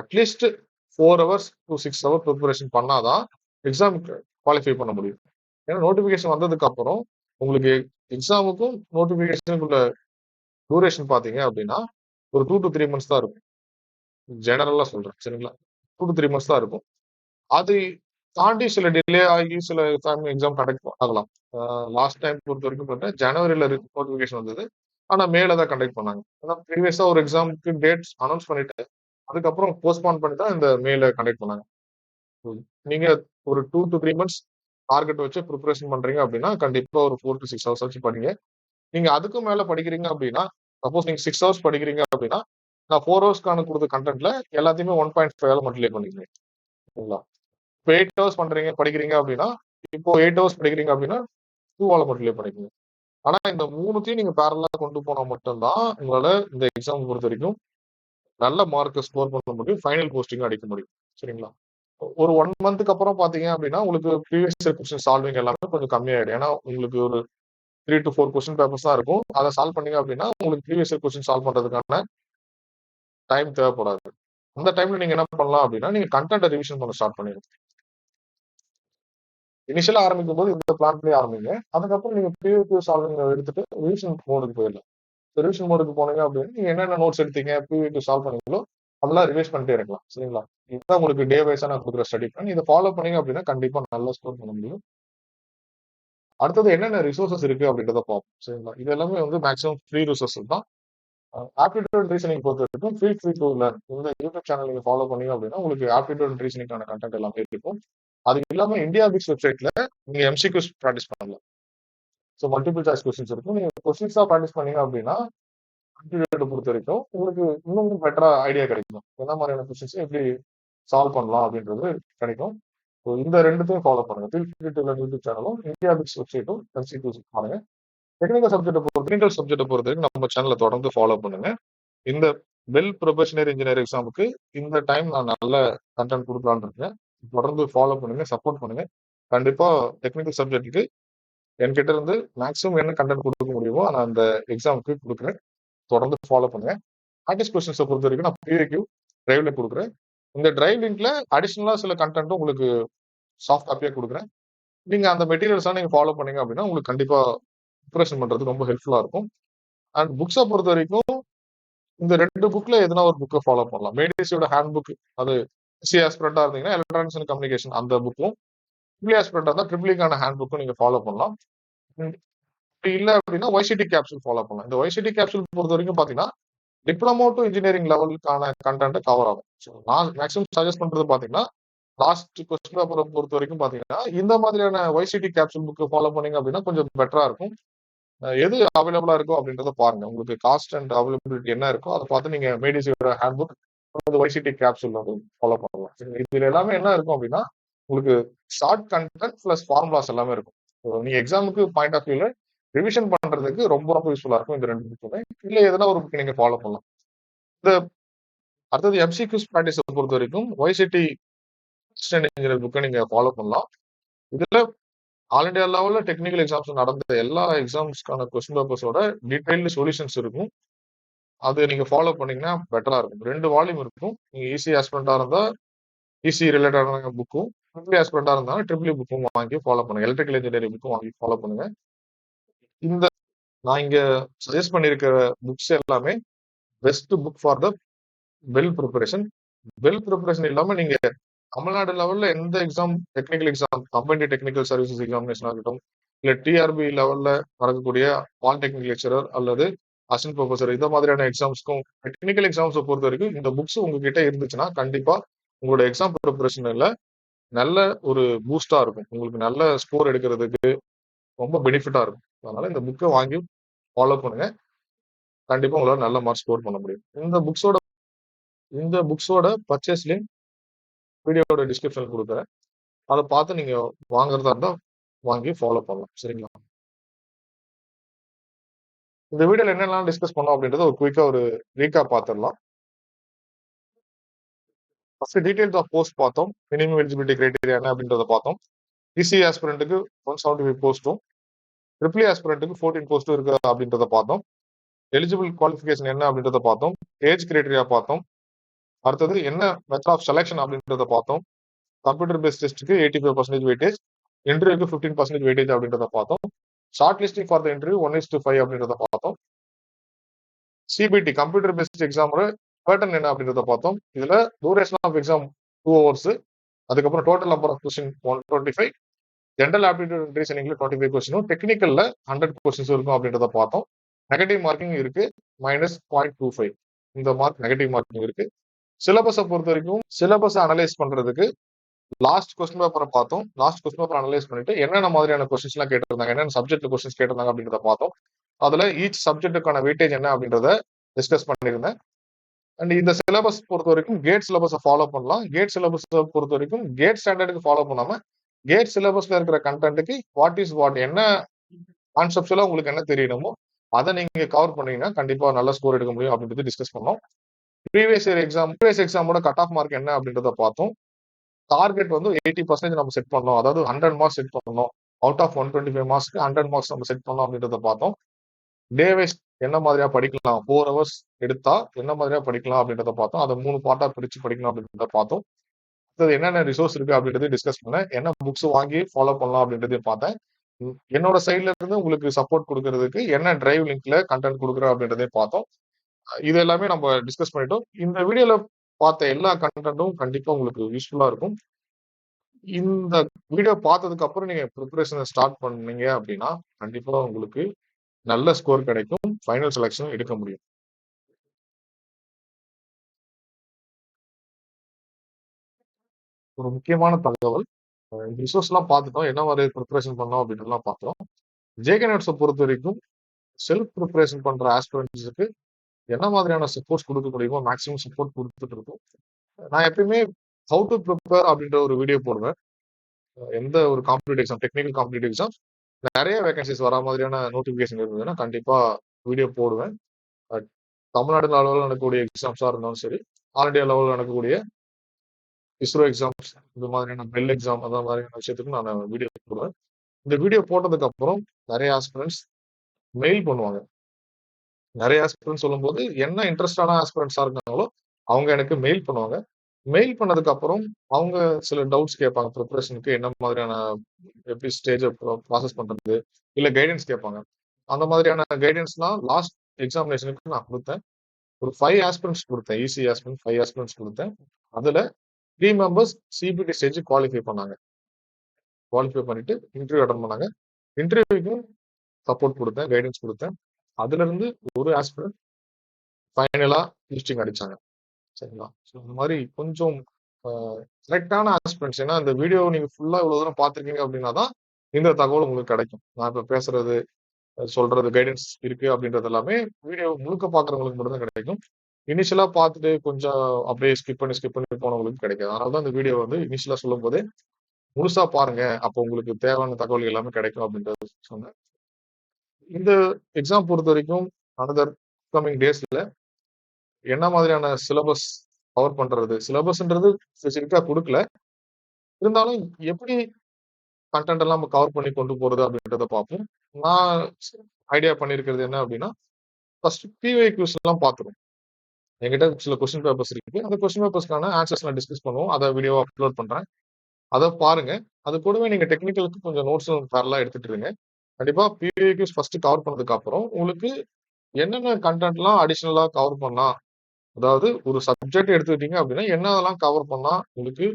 at least 4 hours to 6 hour preparation பண்ணாதான் எக்ஸாமுக்கு குவாலிஃபை பண்ண முடியும். ஏன்னா நோட்டிபிகேஷன் வந்ததுக்கு அப்புறம் உங்களுக்கு எக்ஸாமுக்கும் நோட்டிபிகேஷனுக்குள்ள டூரேஷன் பாத்தீங்க அப்படின்னா ஒரு 2 to 3 months தான் இருக்கும். ஜெனரலா சொல்றேன், சரிங்களா? 2 to 3 months தான் இருக்கும். அது தாண்டி சில டிலே ஆகி சில எக்ஸாம் கண்டக்ட் ஆகலாம். லாஸ்ட் டைம் பொறுத்த வரைக்கும் பார்த்தீங்கன்னா ஜனவரியில நோட்டிபிகேஷன் வந்தது. ஆனா மேல தான் கண்டக்ட் பண்ணாங்க. ஏன்னா ப்ரீவியஸா ஒரு எக்ஸாமுக்கு டேட்ஸ் அனௌன்ஸ் பண்ணிட்டு அதுக்கப்புறம் போஸ்ட்பான் பண்ணி தான் இந்த மேல கண்டக்ட் பண்ணாங்க. நீங்க ஒரு 2 to 3 months டார்கெட் வச்சு ப்ரிப்பரேஷன் பண்றீங்க அப்படின்னா கண்டிப்பா ஒரு 4 to 6 ஹவர்ஸ் வச்சு படிங்க. நீங்க அதுக்கும் மேல படிக்கிறீங்க அப்படின்னா, சப்போஸ் நீங்க 6 ஹவர்ஸ் படிக்கிறீங்க அப்படின்னா நான் 4 ஹவர்ஸ்க்கான கொடுத்த கண்டென்ட்ல எல்லாத்தையுமே 1.5 மல்டிப்ளை பண்ணிக்கிறேன். சரிங்களா? இப்போ 8 ஹவர்ஸ் படிக்கிறீங்க அப்படின்னா இப்போ 8 ஹவர்ஸ் படிக்கிறீங்க அப்படின்னா 2 மல்டிப்ளை பண்ணிக்கோங்க. ஆனா இந்த 3த்தையும் நீங்க பேரலா கொண்டு போனா மட்டும்தான் உங்களால இந்த எக்ஸாம் பொறுத்த வரைக்கும் நல்ல மார்க் ஸ்கோர் பண்ண முடியும், ஃபைனல் போஸ்டிங் அடிக்க முடியும். சரிங்களா? ஒரு 1 மந்த்துக்கு அப்புறம் பார்த்தீங்க அப்படின்னா, உங்களுக்கு ப்ரீவியஸ் இயர் கொஸ்டின் சால்விங் எல்லாமே கொஞ்சம் கம்மியாயிடும். ஏன்னா, உங்களுக்கு ஒரு 3 to 4 கொஸ்டின் பேப்பர்ஸ் தான் இருக்கும். அத சால்வ் பண்ணீங்க அப்படின்னா, உங்களுக்கு ப்ரீவியஸ் இயர் கொஸ்டின் சால்வ் பண்றதுக்கான டைம் தேவைப்படாது. அந்த டைம்ல நீங்க என்ன பண்ணலாம் அப்படின்னா, நீங்க கன்டென்ட்ட ரிவிஷன் பண்ண ஸ்டார்ட் பண்ணிருங்க. இனிஷியலா ஆரம்பிக்கும்போது இந்த பிளான் பண்ணி ஆரம்பிங்க. அதுக்கப்புறம் நீங்க பிவிக்யூ சால்விங் எடுத்துட்டு ரிவிஷன் மோடுக்கு போயிடலாம். ரிவிஷன் மோடுக்கு போனீங்க அப்படின்னா, நீங்க என்னென்ன நோட்ஸ் எடுத்தீங்க, பிவிக்யூ சால்வ் பண்ணீங்களோ, அதெல்லாம் ரிவைஸ் பண்ணிட்டே இருக்கலாம். சரிங்களா? இதுதான் உங்களுக்கு டே வைஸா நான் குடுக்குற ஸ்டடி பிளான். இத ஃபாலோ பண்ணீங்க அப்படின்னா, கண்டிப்பா நல்லா ஸ்கோர் பண்ண முடியும். அடுத்தது என்னென்ன ரிசோர்ஸஸ் இருக்கு அப்படின்றத பார்ப்போம். சரிங்களா? இது எல்லாமே வந்து மேக்ஸிமம் ஃப்ரீ ரிசோர்ஸஸ் தான். ஆப்டிட்யூட் ரீசனிங் பொறுத்தவரைக்கும் ஃபீல் ஃப்ரீ டூ லேர்ன். இந்த யூடியூப் சேனல் நீங்க ஃபாலோ பண்ணீங்க அப்படின்னா, உங்களுக்கு ஆப்டிட்யூட் அண்ட் ரீசனிங்கான கன்டென்ட் எல்லாமே இருக்கும். அது இல்லாம இந்தியா பிக்ஸ் வெப்சைட்ல நீங்க எம்சிக்யூஸ் பிராக்டிஸ் பண்ணலாம். ஸோ மல்டிபிள் சாய்ஸ் கொஸ்டின்ஸ் இருக்கும். நீங்க கொஸ்டின்ஸா பிராக்டிஸ் பண்ணீங்க அப்படின்னா, ஆப்டிட்யூட் பொறுத்தவரைக்கும் உங்களுக்கு இன்னும் பெட்டரா ஐடியா கிடைக்கும். என்ன மாதிரியான கொஸ்டின்ஸ் எப்படி சால்வ் பண்ணலாம் அப்படின்றது கிடைக்கும். ஸோ இந்த 2த்தையும் ஃபாலோ பண்ணுங்க. Feel free to learn YouTube சேனலும், இந்தியா பிக்ஸ் வெப்சைட்டும் எம்சிக்யூஸ் பாருங்க. டெக்னிக்கல் சப்ஜெக்ட்டை பொறுத்தவரைக்கும் நம்ம சேனலை தொடர்ந்து ஃபாலோ பண்ணுங்க. இந்த வெல் ப்ரொபஷனரி இன்ஜினியர் எக்ஸாமுக்கு இந்த டைம் நான் நல்ல கண்டென்ட் கொடுக்கலான்னு இருக்கேன். தொடர்ந்து ஃபாலோ பண்ணுங்க, சப்போர்ட் பண்ணுங்க. கண்டிப்பா டெக்னிக்கல் சப்ஜெக்ட்டுக்கு என்கிட்ட இருந்து மேக்ஸிமம் என்ன கண்டென்ட் கொடுக்க முடியுமோ நான் அந்த எக்ஸாமுக்கு கொடுக்குறேன். தொடர்ந்து ஃபாலோ பண்ணுங்க. ப்ராக்டிஸ் கொஸ்டின்ஸை பொறுத்த வரைக்கும் நான் பிவிக்யூ டிரைவ்ல கொடுக்குறேன். இந்த டிரைவ் லிங்க்ல அடிஷனலா சில கண்டென்ட்டும் உங்களுக்கு சாஃப்ட் காப்பியா கொடுக்குறேன். நீங்க அந்த மெட்டீரியல்ஸ் நீங்க ஃபாலோ பண்ணீங்க அப்படின்னா உங்களுக்கு கண்டிப்பா ப்ரிப்பரேஷன் பண்றது ரொம்ப ஹெல்ப்ஃபுல்லா இருக்கும். அண்ட் புக்ஸை பொறுத்த வரைக்கும் இந்த 2 புக்ல எதனா ஒரு புக்க ஃபாலோ பண்ணலாம். மேடிசியோட ஹேண்ட் புக் அது எஸ்சி ஆஸ்பிரண்டா இருந்தீங்கன்னா எலக்ட்ரானிக்ஸ் அண்ட் கம்யூனிகேஷன் அந்த புக்கும், ட்ரிபிள் ஆஸ்பிரண்டா இருந்தா ட்ரிபிளிக்கான ஹேண்ட் புக்கும் நீங்க ஃபாலோ பண்ணலாம். அப்படி இல்ல அப்படின்னா ஒய்சிடி கேப்சூல் ஃபாலோ பண்ணலாம். இந்த ஒய்சிடி கேப்சூல் பொறுத்த வரைக்கும் பாத்தீங்கன்னா டிப்ளமோ டு இன்ஜினியரிங் லெவலுக்கான கண்டென்ட் கவர் ஆகும். ஸோ நான் மேக்ஸிமம் சஜஸ்ட் பண்றது பாத்தீங்கன்னா லாஸ்ட் கொஸ்டின் பேப்பரை பொறுத்த வரைக்கும் பாத்தீங்கன்னா இந்த மாதிரியான ஒய்சிடி கேப்சூல் புக் ஃபாலோ பண்ணீங்க அப்படின்னா கொஞ்சம் பெட்டரா இருக்கும். எது அவைலபிளா இருக்கோ அப்படின்றத பாருங்க. உங்களுக்கு காஸ்ட் அண்ட் அவைலபிலிட்டி என்ன இருக்கோ அதை பார்த்து நீங்க மேடிசியோட ஹேண்ட் புக் ஒய்சிடி கேப்சூல் வந்து ஃபாலோ பண்ணலாம். இதுல எல்லாமே என்ன இருக்கும் அப்படின்னா உங்களுக்கு ஷார்ட் கண்டென்ட் பிளஸ் ஃபார்முலாஸ் எல்லாமே இருக்கும். நீங்க எக்ஸாமுக்கு பாயிண்ட் ஆஃப் வியூல ரிவிஷன் பண்றதுக்கு ரொம்ப ரொம்ப யூஸ்ஃபுல்லா இருக்கும் இந்த 2 புக்குமே. இல்ல எதனா ஒரு புக் நீங்க ஃபாலோ பண்ணலாம். இந்த அடுத்தது எம்சிக்யூஸ் ப்ராக்டிஸ் பொறுத்த வரைக்கும் ஒய்சிடி இன்ஜினியர் புக்கை நீங்க ஃபாலோ பண்ணலாம். இதுல ஆல் இண்டியா லெவல்ல டெக்னிக்கல் எக்ஸாம்ஸ் நடந்த எல்லா எக்ஸாம்ஸ்க்கான கொஸ்டின் பேப்பர்ஸோட டீடைல்டு சொல்யூஷன்ஸ் இருக்கும். அது நீங்க ஃபாலோ பண்ணீங்கன்னா பெட்டரா இருக்கும். 2 வால்யூம் இருக்கும். நீங்க ஈஸி ஆஸ்பிரண்டா இருந்தா ஈஸி ரிலேட்டடான புக்கும், ட்ரிபிள் ஆஸ்பிரண்டா இருந்தா ட்ரிபிள் புக்கும் வாங்கி ஃபாலோ பண்ணுங்க. எலக்ட்ரிக்கல் இன்ஜினியரிங் புக்கும் வாங்கி ஃபாலோ பண்ணுங்க. இந்த நான் இங்க சஜஸ்ட் பண்ணியிருக்கிற புக்ஸ் எல்லாமே best book for the well preparation. Well preparation இல்லாம நீங்க தமிழ்நாடு லெவல்ல எந்த exam technical exam combined technical services examination ஆகட்டும், இல்ல டிஆர்பி லெவல்ல நடக்கக்கூடிய பாலிடெக்னிக் லெக்சரர் அல்லது அசிஸ்டன்ட் ப்ரொஃபசர் இந்த மாதிரியான எக்ஸாம்ஸ்க்கும் டெக்னிக்கல் எக்ஸாம்ஸை பொறுத்த வரைக்கும் இந்த புக்ஸ் உங்ககிட்ட இருந்துச்சுன்னா கண்டிப்பா உங்களோட எக்ஸாம் ப்ரிப்பரேஷன்ல நல்ல ஒரு பூஸ்டா இருக்கும். உங்களுக்கு நல்ல ஸ்கோர் எடுக்கிறதுக்கு ரொம்ப பெனிஃபிட்டா இருக்கும். அதனால இந்த புக்கை வாங்கி ஃபாலோ பண்ணுங்க. கண்டிப்பா உங்களால நல்ல மார்க் ஸ்கோர் பண்ண முடியும். இந்த புக்ஸோட பர்ச்சேஸ் லிங்க் வீடியோட டிஸ்கிரிப்ஷன் கொடுக்குறேன். அதை பார்த்து நீங்க வாங்குறதா இருந்தா வாங்கி ஃபாலோ பண்ணலாம். சரிங்களா? இந்த வீடியோல என்னெல்லாம் டிஸ்கஸ் பண்ணோம் அப்படின்றத ஒரு குயிக்கா ஒரு ரீகேப் பார்த்துடலாம். ஃபர்ஸ்ட் டீடைல்ஸ் ஆஃப் போஸ்ட் பார்த்தோம். மினிமம் எலிஜிபிலிட்டி கிரைட்டீரியா என்ன அப்படின்றத பார்த்தோம். இசி ஆஸ்பிரண்ட்டுக்கு 175 போஸ்ட்டும், ட்ரிபிள் ஆஸ்பிரண்ட்டுக்கு 14 போஸ்ட்டும் இருக்கு அப்படின்றத பார்த்தோம். எலிஜிபிள் குவாலிஃபிகேஷன் என்ன அப்படின்றத பார்த்தோம். ஏஜ் கிரைட்டீரியா பார்த்தோம். அடுத்தது என்ன மெத்தட் ஆஃப் செலக்ஷன் அப்படின்றத பார்த்தோம். கம்ப்யூட்டர் பேஸ்ட் டெஸ்ட்டுக்கு 85% வெயிட்டேஜ், இன்டர்வியூக்கு 15% வெயிட்டேஜ் அப்படின்றத பார்த்தோம். Short listing for the interview 1:5 அப்படின்றத பார்த்தோம். சிபிடி கம்ப்யூட்டர் பேஸ்ட் எக்ஸாமோட பேட்டர்ன் என்ன அப்படின்றத பார்த்தோம். இதுல டூரேஷன் ஆஃப் எக்ஸாம் 2 hours, அதுக்கப்புறம் total number of question 125, general aptitude ரீசனிங்ல 25 கொஸ்டினும், டெக்னிக்கல்ல 100 கொஸ்டின்ஸ் இருக்கும் அப்படின்றத பார்த்தோம். நெகட்டிவ் மார்க்கிங் இருக்கு -0.25. இந்த மார்க் நெகட்டிவ் மார்க்கிங் இருக்கு. சிலபஸை பொறுத்த வரைக்கும் சிலபஸை அனலைஸ் பண்றதுக்கு லாஸ்ட் கொஸ்டின் பேப்பரை பார்த்தோம். லாஸ்ட் கொஸ்டின் பேப்பர் அனலைஸ் பண்ணிட்டு என்னென்ன மாதிரியான கொஸ்டின்ஸ் எல்லாம் கேட்டிருந்தாங்க, என்னென்ன சப்ஜெக்ட் கொஸ்டின்ஸ் கேட்டிருந்தாங்க அப்படின்றத பார்த்தோம். அதுல ஈச் சப்ஜெக்ட்டுக்கான வெயிட்டேஜ் என்ன அப்படின்றத டிஸ்கஸ் பண்ணியிருந்தேன். அண்ட் இந்த சிலபஸ் பொறுத்த வரைக்கும் கேட் சிலபஸை ஃபாலோ பண்ணலாம். கேட் சிலபஸை பொறுத்த வரைக்கும் கேட் ஸ்டாண்டர்டுக்கு ஃபாலோ பண்ணாம கேட் சிலபஸ்ல இருக்கிற கண்டென்ட்டுக்கு வாட் என்ன கான்செப்ட்ல உங்களுக்கு என்ன தெரியணுமோ அதை நீங்க கவர் பண்ணீங்கன்னா கண்டிப்பா நல்ல ஸ்கோர் எடுக்க முடியும் அப்படின்றது டிஸ்கஸ் பண்ணோம். ப்ரீவியஸ் எக்ஸாமோட கட் ஆஃப் மார்க் என்ன அப்படின்றத பார்த்தோம். டார்கெட் வந்து 80% நம்ம செட் பண்ணோம். அதாவது 100 மார்க்ஸ் செட் பண்ணணும். அவுட் ஆஃப் 125 மார்க்ஸ்க்கு 100 மார்க்ஸ் நம்ம செட் பண்ணோம் அப்படின்றத பார்த்தோம். டே வைஸ் என்ன மாதிரியா படிக்கலாம், 4 ஹவர்ஸ் எடுத்தா என்ன மாதிரியா படிக்கலாம் அப்படின்றத பார்த்தோம். அதை 3 பார்ட்டா பிரிச்சு படிக்கணும் அப்படின்றத பார்த்தோம். அடுத்தது என்னென்ன ரிசோர்ஸ் இருக்கு அப்படின்றத டிஸ்கஸ் பண்ணேன். என்ன புக்ஸ் வாங்கி ஃபாலோ பண்ணலாம் அப்படின்றதையும் பார்த்தேன். என்னோட சைட்ல இருந்து உங்களுக்கு சப்போர்ட் கொடுக்கறதுக்கு என்ன டிரைவ் லிங்க்ல கண்டென்ட் கொடுக்குறேன் அப்படின்றதையும் பார்த்தோம். இது எல்லாமே நம்ம டிஸ்கஸ் பண்ணிட்டோம். இந்த வீடியோல பார்த்த எல்லா கண்டென்ட்டும் கண்டிப்பா உங்களுக்கு யூஸ்ஃபுல்லா இருக்கும். இந்த வீடியோ பார்த்ததுக்கு அப்புறம் நீங்க ப்ரிப்பரேஷனை ஸ்டார்ட் பண்ணீங்க அப்படின்னா கண்டிப்பா உங்களுக்கு நல்ல ஸ்கோர் கிடைக்கும். ஃபைனல் செலக்ஷன் எடுக்க முடியும். ஒரு முக்கியமான தகவல், ரிசோர்ஸ் எல்லாம் பார்த்துட்டோம். என்ன மாதிரி ப்ரிப்பரேஷன் பண்ணோம் அப்படின்றதெல்லாம் பார்த்தோம். ஜேகே நோட்ஸை பொறுத்த வரைக்கும் செல்ஃப் ப்ரிப்பரேஷன் பண்ற ஆஸ்பிரண்ட்ஸுக்கு என்ன மாதிரியான சப்போர்ட்ஸ் கொடுக்க முடியுமோ மேக்ஸிமம் சப்போர்ட் கொடுத்துட்டு இருக்கோம். நான் எப்பயுமே ஹவு டு ப்ரிப்பேர் அப்படின்ற ஒரு வீடியோ போடுவேன். எந்த ஒரு competitive exam, technical competitive exam நிறைய வேகன்சிஸ் வர மாதிரியான நோட்டிபிகேஷன் இருந்ததுன்னா கண்டிப்பா வீடியோ போடுவேன். தமிழ்நாடு லெவலில் நடக்கக்கூடிய எக்ஸாம்ஸா இருந்தாலும் சரி, ஆல் இண்டியா லெவலில் நடக்கக்கூடிய இஸ்ரோ எக்ஸாம்ஸ், இந்த மாதிரியான பெல் எக்ஸாம், அந்த மாதிரியான விஷயத்துக்கு நான் வீடியோ போடுவேன். இந்த வீடியோ போட்டதுக்கு அப்புறம் நிறைய ஆஸ்பிரண்ட்ஸ் மெயில் பண்ணுவாங்க. நிறைய ஆஸ்பிரண்ட்ஸ் சொல்லும்போது என்ன இன்ட்ரெஸ்டான ஆஸ்பிரண்ட்ஸா இருக்காங்களோ அவங்க எனக்கு மெயில் பண்ணுவாங்க. மெயில் பண்ணதுக்கு அப்புறம் அவங்க சில டவுட்ஸ் கேட்பாங்க. ப்ரிப்பரேஷனுக்கு என்ன மாதிரியான எப்படி ஸ்டேஜை ப்ராசஸ் பண்றது, இல்ல கைடன்ஸ் கேட்பாங்க. அந்த மாதிரியான கைடன்ஸ்லாம் லாஸ்ட் எக்ஸாமினேஷனுக்கு நான் கொடுத்தேன். ஒரு 5 ஆஸ்பிரண்ட்ஸ் கொடுத்தேன். ஈஸி ஆஸ்பிரண்ட் 5 ஆஸ்பிரண்ட்ஸ் கொடுத்தேன். அதுல 3 மெம்பர்ஸ் சிபிடி ஸ்டேஜ் குவாலிஃபை பண்ணாங்க. குவாலிஃபை பண்ணிட்டு இன்டர்வியூ அட்டன் பண்ணாங்க. இன்டர்வியூக்கும் சப்போர்ட் கொடுத்தேன், கைடன்ஸ் கொடுத்தேன். அதுல இருந்து ஒரு ஆஸ்பிரண்ட் ஃபைனலா லிஸ்டிங் அடிச்சாங்க. சரிங்களா? ஸோ இந்த மாதிரி கொஞ்சம் கரெக்டான ஆஸ்பிரண்ட்ஸ், ஏன்னா இந்த வீடியோ நீங்க ஃபுல்லா இவ்வளவு தூரம் பார்த்துருக்கீங்க அப்படின்னா தான் இந்த தகவல் உங்களுக்கு கிடைக்கும். நான் இப்ப பேசுறது, சொல்றது, கைடன்ஸ் இருக்கு அப்படின்றது எல்லாமே வீடியோ முழுக்க பாக்குறவங்களுக்கு மட்டும் தான் கிடைக்கும். இனிஷியலா பார்த்துட்டு கொஞ்சம் அப்படியே ஸ்கிப் பண்ணி போனவங்களுக்கு கிடைக்காது. அதனால தான் இந்த வீடியோ வந்து இனிஷியலா சொல்லும் போதே முழுசா பாருங்க, அப்போ உங்களுக்கு தேவையான தகவல் எல்லாமே கிடைக்கும் அப்படின்றது சொன்னேன். இந்த எக்ஸாம் பொறுத்த வரைக்கும் அனதர் கமிங் டேஸ்ல என்ன மாதிரியான சிலபஸ் கவர் பண்றது, சிலபஸ்ன்றது ஸ்பெசிஃபிக்கா கொடுக்கல, இருந்தாலும் எப்படி கண்டென்ட் எல்லாம் நம்ம கவர் பண்ணி கொண்டு போறது அப்படின்றத பார்ப்போம். நான் ஐடியா பண்ணியிருக்கிறது என்ன அப்படின்னா, ஃபர்ஸ்ட் பிஒய்க்யூஸ் எல்லாம் பார்த்துரும். என்கிட்ட சில கொஸ்டின் பேப்பர்ஸ் இருக்கு. அந்த கொஸ்டின் பேப்பர்ஸ்க்கான ஆன்சர்ஸ் நான் டிஸ்கஸ் பண்ணுவோம். அதை வீடியோ அப்லோட் பண்றேன். அதை பாருங்க. அது கூடவே நீங்க டெக்னிக்கலுக்கு கொஞ்சம் நோட்ஸும் பேரலா எடுத்துட்டு இருங்க. கண்டிப்பா பிஒய்க்யூஸ் ஃபர்ஸ்ட் கவர் பண்ணதுக்கு அப்புறம் உங்களுக்கு என்னென்ன கண்டென்ட்லாம் அடிஷனலா கவர் பண்ணா, அதாவது ஒரு சப்ஜெக்ட் எடுத்துக்கிட்டீங்க அப்படின்னா என்னதெல்லாம் கவர் பண்ணா உங்களுக்கு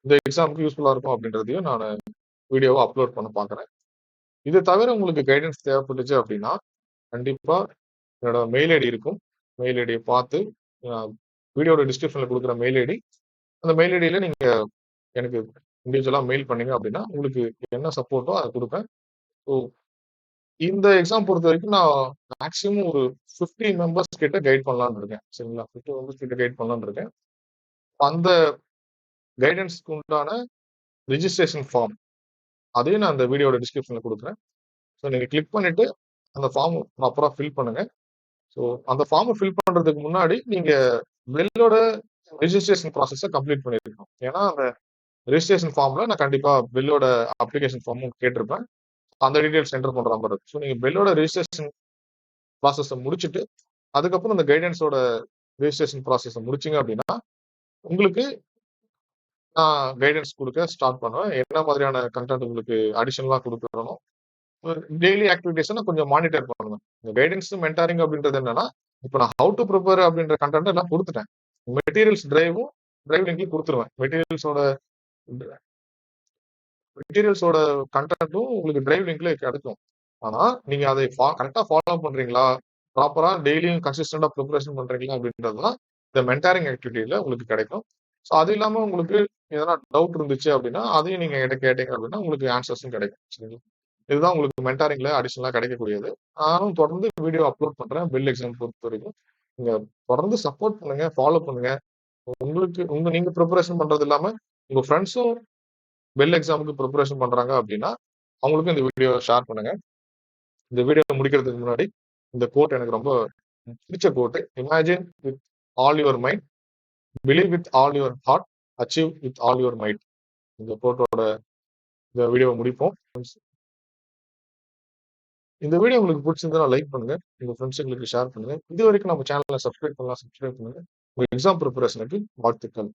இந்த எக்ஸாமுக்கு யூஸ்ஃபுல்லா இருக்கும் அப்படின்றதையும் நான் வீடியோவை அப்லோட் பண்ண பாக்குறேன். இது தவிர உங்களுக்கு கைடன்ஸ் தேவைப்பட்டுச்சு அப்படின்னா கண்டிப்பா என்னோட மெயில் ஐடி இருக்கும். மெயில் ஐடியை பார்த்து வீடியோட டிஸ்கிரிப்ஷன்ல கொடுக்குற மெயில் ஐடி, அந்த மெயில் ஐடியில நீங்க எனக்கு இண்டிவிஜுவலா மெயில் பண்ணீங்க அப்படின்னா உங்களுக்கு என்ன சப்போர்ட்டோ அதை கொடுப்பேன். ஸோ இந்த எக்ஸாம் பொறுத்த வரைக்கும் நான் மேக்ஸிமம் ஒரு 50 மெம்பர்ஸ் கிட்ட கைட் பண்ணலாம்னு இருக்கேன். சரிங்களா? 50 மெம்பர்ஸ் கிட்ட கைட் பண்ணலாம்னு இருக்கேன். அந்த கைடன்ஸ்க்கு உண்டான ரிஜிஸ்ட்ரேஷன் ஃபார்ம் அதையும் நான் அந்த வீடியோட டிஸ்கிரிப்ஷன்ல கொடுக்குறேன். ஸோ நீங்க கிளிக் பண்ணிட்டு அந்த ஃபார்ம் ப்ராப்பரா ஃபில் பண்ணுங்க. ஸோ அந்த ஃபார்மை ஃபில் பண்றதுக்கு முன்னாடி நீங்க பெல்லோட ரெஜிஸ்ட்ரேஷன் ப்ராசஸை கம்ப்ளீட் பண்ணிருக்கணும். ஏன்னா அந்த ரெஜிஸ்ட்ரேஷன் ஃபார்ம்ல நான் கண்டிப்பா பெல்லோட அப்ளிகேஷன் ஃபார்மும் கேட்டிருப்பேன். அந்த டீடைல்ஸ் என்டர் பண்ற மாதிரி இருக்கும். ஸோ நீங்க பெல்லோட ரெஜிஸ்ட்ரேஷன் ப்ராசஸை முடிச்சுட்டு அதுக்கப்புறம் இந்த கைடன்ஸோட ரெஜிஸ்ட்ரேஷன் ப்ராசஸை முடிச்சிங்க அப்படின்னா உங்களுக்கு நான் கைடன்ஸ் கொடுக்க ஸ்டார்ட் பண்ணுவேன். என்ன மாதிரியான கண்டென்ட் உங்களுக்கு அடிஷனலா கொடுக்கணும், டெய்லி ஆக்டிவிட்டிஸ் கொஞ்சம் மானிட்டர் பண்ணுவேன். இந்த கைடன்ஸ் மென்டாரிங் அப்படின்றது என்னன்னா, இப்போ நான் ஹவு டு ப்ரிப்பேர் அப்படின்ற கண்டென்ட் எல்லாம் கொடுத்துட்டேன். மெட்டீரியல்ஸ் டிரைவ் லிங்க் கொடுத்துருவேன். மெட்டீரியல்ஸோட கண்டென்ட்டும் உங்களுக்கு டிரைவ் லிங்க்ல கிடைக்கும். ஆனா நீங்க அதை கரெக்டா ஃபாலோ பண்றீங்களா, ப்ராப்பரா டெய்லியும் கன்சிஸ்டன்டா ப்ரிப்பரேஷன் பண்றீங்களா அப்படின்றதுதான் இந்த மென்டாரிங் ஆக்டிவிட்டியில உங்களுக்கு கிடைக்கும். ஸோ அது இல்லாம உங்களுக்கு எதனா டவுட் இருந்துச்சு அப்படின்னா அதையும் நீங்க என்கிட்ட கேட்டீங்க அப்படின்னா உங்களுக்கு ஆன்சர்ஸும் கிடைக்கும். சரிங்களா? இதுதான் உங்களுக்கு மென்டாரிங்ல அடிஷனலா கிடைக்கக்கூடியது. நானும் தொடர்ந்து வீடியோ அப்லோட் பண்றேன். பெல் எக்ஸாம் பொறுத்த வரைக்கும் நீங்க தொடர்ந்து சப்போர்ட் பண்ணுங்க, ஃபாலோ பண்ணுங்க. உங்களுக்கு நீங்க ப்ரிப்பரேஷன் பண்றது இல்லாம உங்க ஃப்ரெண்ட்ஸும் பெல் எக்ஸாமுக்கு ப்ரிப்பரேஷன் பண்றாங்க அப்படின்னா அவங்களுக்கும் இந்த வீடியோ ஷேர் பண்ணுங்க. இந்த வீடியோ முடிக்கிறதுக்கு முன்னாடி இந்த கோட் எனக்கு ரொம்ப பிடிச்ச quote. Imagine with all your mind, believe with all your heart, achieve with all your might. இந்த கோட்டோட இந்த வீடியோவை முடிப்போம். இந்த வீடியோ உங்களுக்கு பிடிச்சிருந்தா லைக் பண்ணுங்க, உங்க ஃப்ரெண்ட்ஸுங்களுக்கு ஷேர் பண்ணுங்க. இது வரைக்கும் நம்ம சேனலை சப்ஸ்கிரைப் பண்ணுங்க. உங்க எக்ஸாம் ப்ரிப்பரேஷனுக்கு வாழ்த்துக்கள்.